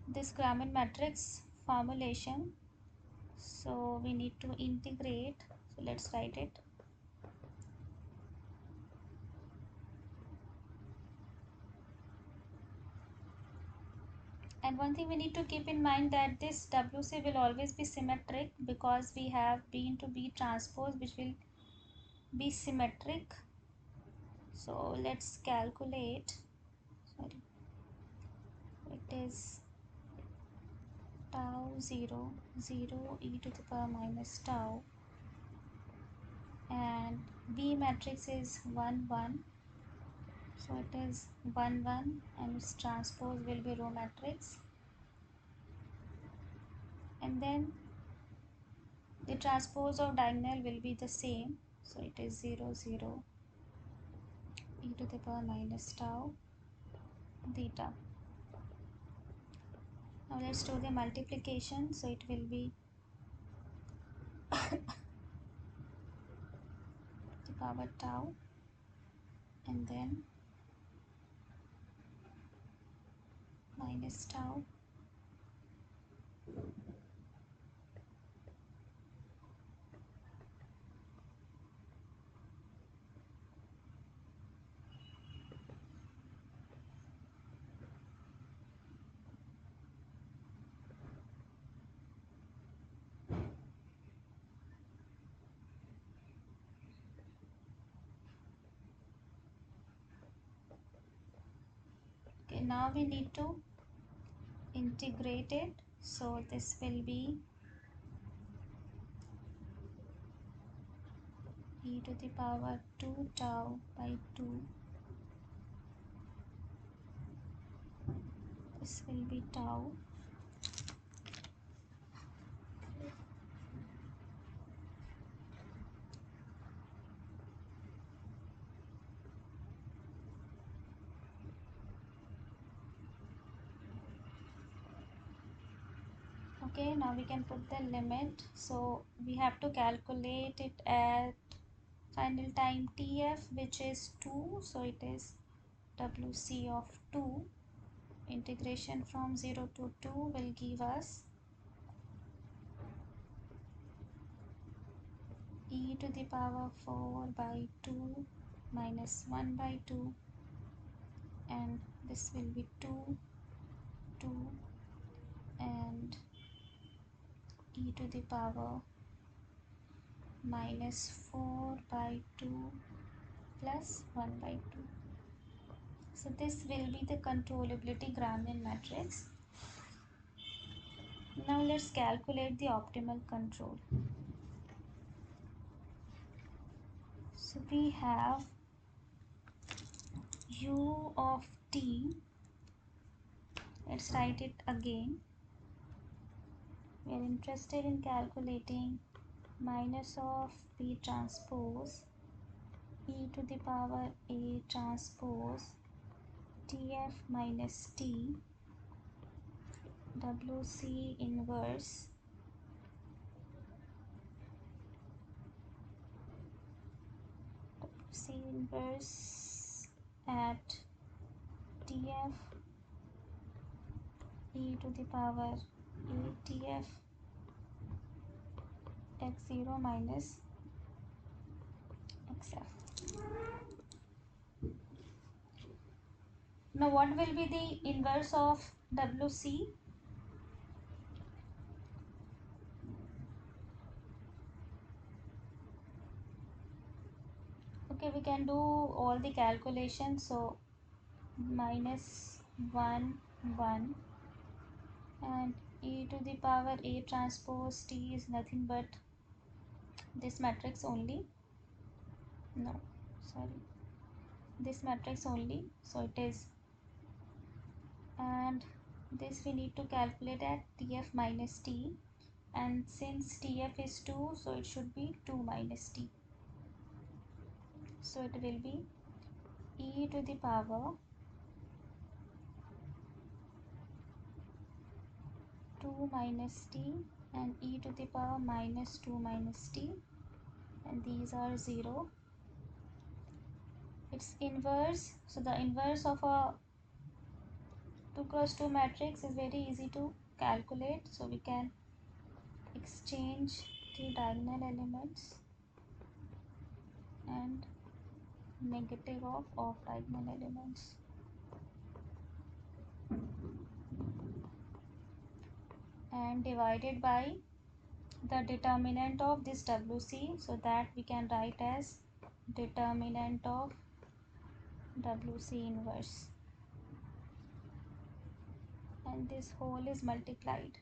this Gramian matrix formulation. So we need to integrate, so let's write it. And one thing we need to keep in mind that this WC will always be symmetric because we have B into B transpose which will be symmetric. So let's calculate, sorry, it is tau 0 0 e to the power minus tau, and B matrix is 1 1, so it is 1 1, and its transpose will be row matrix. And then The transpose of diagonal will be the same, so it is 0 0 e to the power minus tau theta. Now let's do the multiplication, so it will be the power tau and then minus tau. Okay, now we need to integrate it, so this will be e to the power 2 tau by 2. This will be tau. Okay, now we can put the limit, so we have to calculate it at final time tf, which is 2, so it is wc of 2. Integration from 0 to 2 will give us e to the power 4 by 2 minus 1 by 2, and this will be 2 2 and e to the power minus 4 by 2 plus 1 by 2. So this will be the controllability Gramian matrix. Now let's calculate the optimal control. So we have u of t, let's write it again. We are interested in calculating minus of p transpose e to the power a transpose tf minus t wc inverse at tf e to the power atf x0 minus xf. Now what will be the inverse of wc? Okay, we can do all the calculations, so minus 1 1 and e to the power a transpose t is nothing but this matrix only, no sorry, this matrix only, so it is, and this we need to calculate at tf minus t, and since tf is 2, so it should be 2 minus t, so it will be e to the power 2 minus t and e to the power minus 2 minus t, and these are 0. Its inverse, so the inverse of a 2 cross 2 matrix is very easy to calculate, so we can exchange the diagonal elements and negative of off diagonal elements, and divided by the determinant of this wc, so that we can write as determinant of wc inverse, and this whole is multiplied,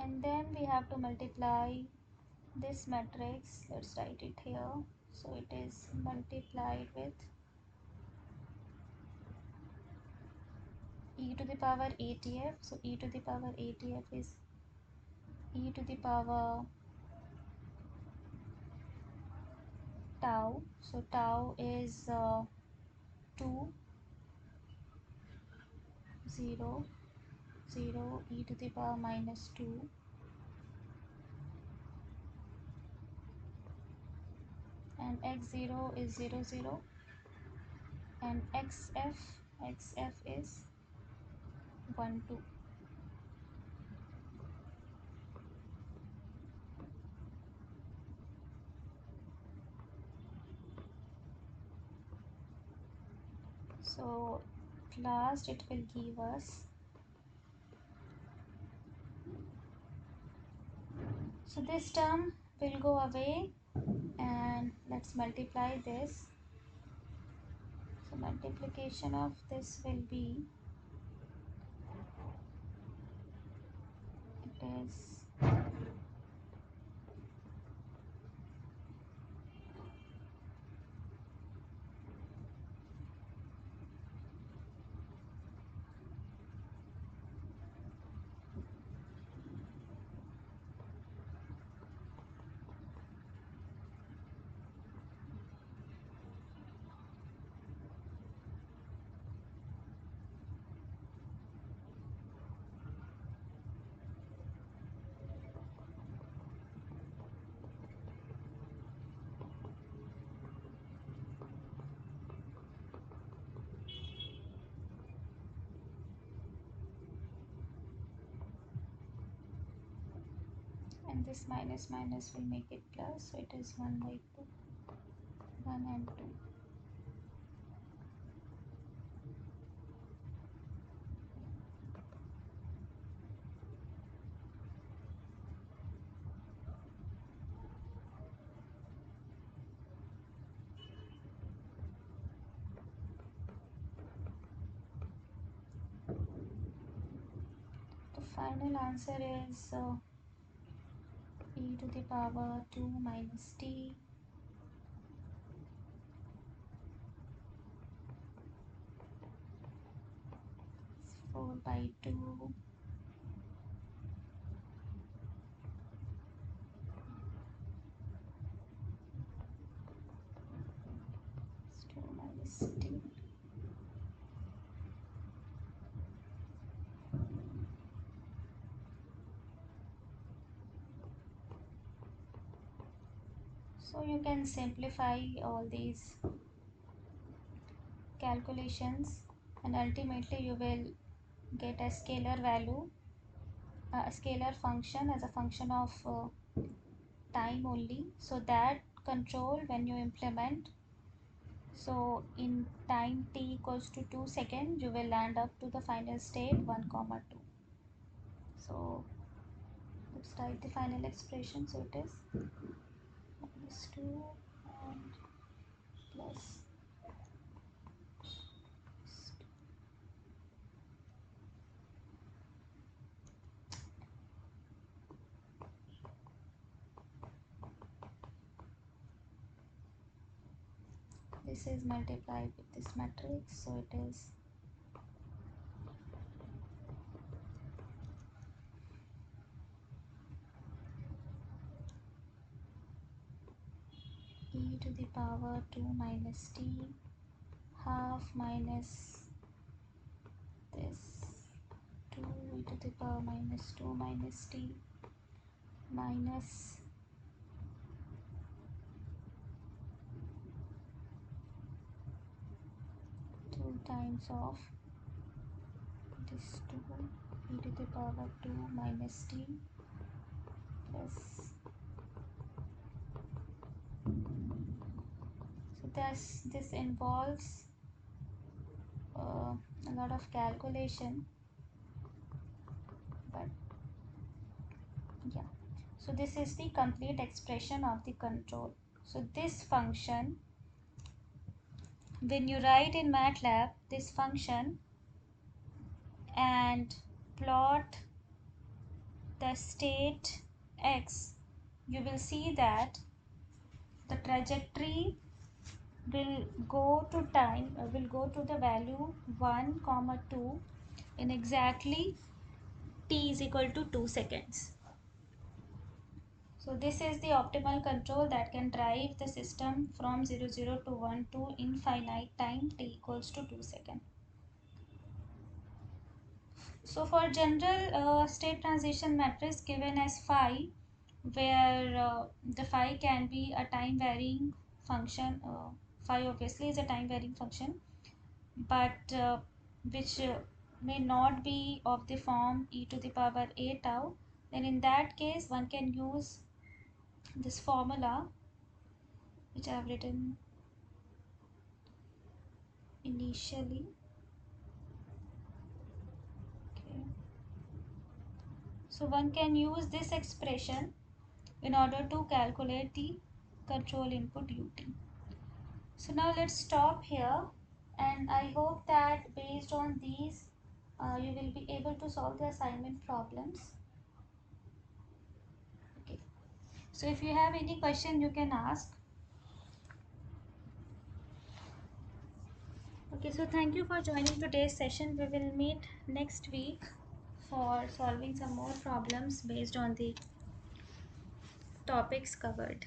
and then we have to multiply this matrix, let's write it here, so it is multiplied with e to the power atf, so e to the power atf is e to the power tau. So tau is 2, 0, 0, e to the power minus 2, and x0 is 0, 0, and xf is 1, 2. So last it will give us, so this term will go away, and let's multiply this. So multiplication of this will be, it is and this minus minus will make it plus, so it is 1 by 2, 1 and 2. The final answer is e to the power 2 minus t, 4 by 2, 2 minus t. So you can simplify all these calculations, and ultimately you will get a scalar value, a scalar function as a function of time only. So that control, when you implement, so in time t equals to 2 seconds, you will land up to the final state 1 comma 2. So let's write the final expression. So it is minus 2 and plus. This is multiplied with this matrix, so it is e to the power 2 minus t, half minus this 2 e to the power minus 2 minus t, minus 2 times of this 2 e to the power 2 minus t plus. So this involves a lot of calculation, but yeah. So this is the complete expression of the control. So this function, when you write in MATLAB this function and plot the state x, you will see that the trajectory will go to time, will go to the value 1 comma 2 in exactly t is equal to 2 seconds. So this is the optimal control that can drive the system from 00 to 1 to infinite time t equals to 2 seconds. So for general state transition matrix given as phi, where the phi can be a time varying function, phi obviously is a time varying function, but which may not be of the form e to the power a tau, then in that case one can use this formula which I have written initially. Okay. So one can use this expression in order to calculate the control input ut. So now let's stop here, and I hope that based on these you will be able to solve the assignment problems. Okay. So if you have any question you can ask. Okay, so thank you for joining today's session. We will meet next week for solving some more problems based on the topics covered.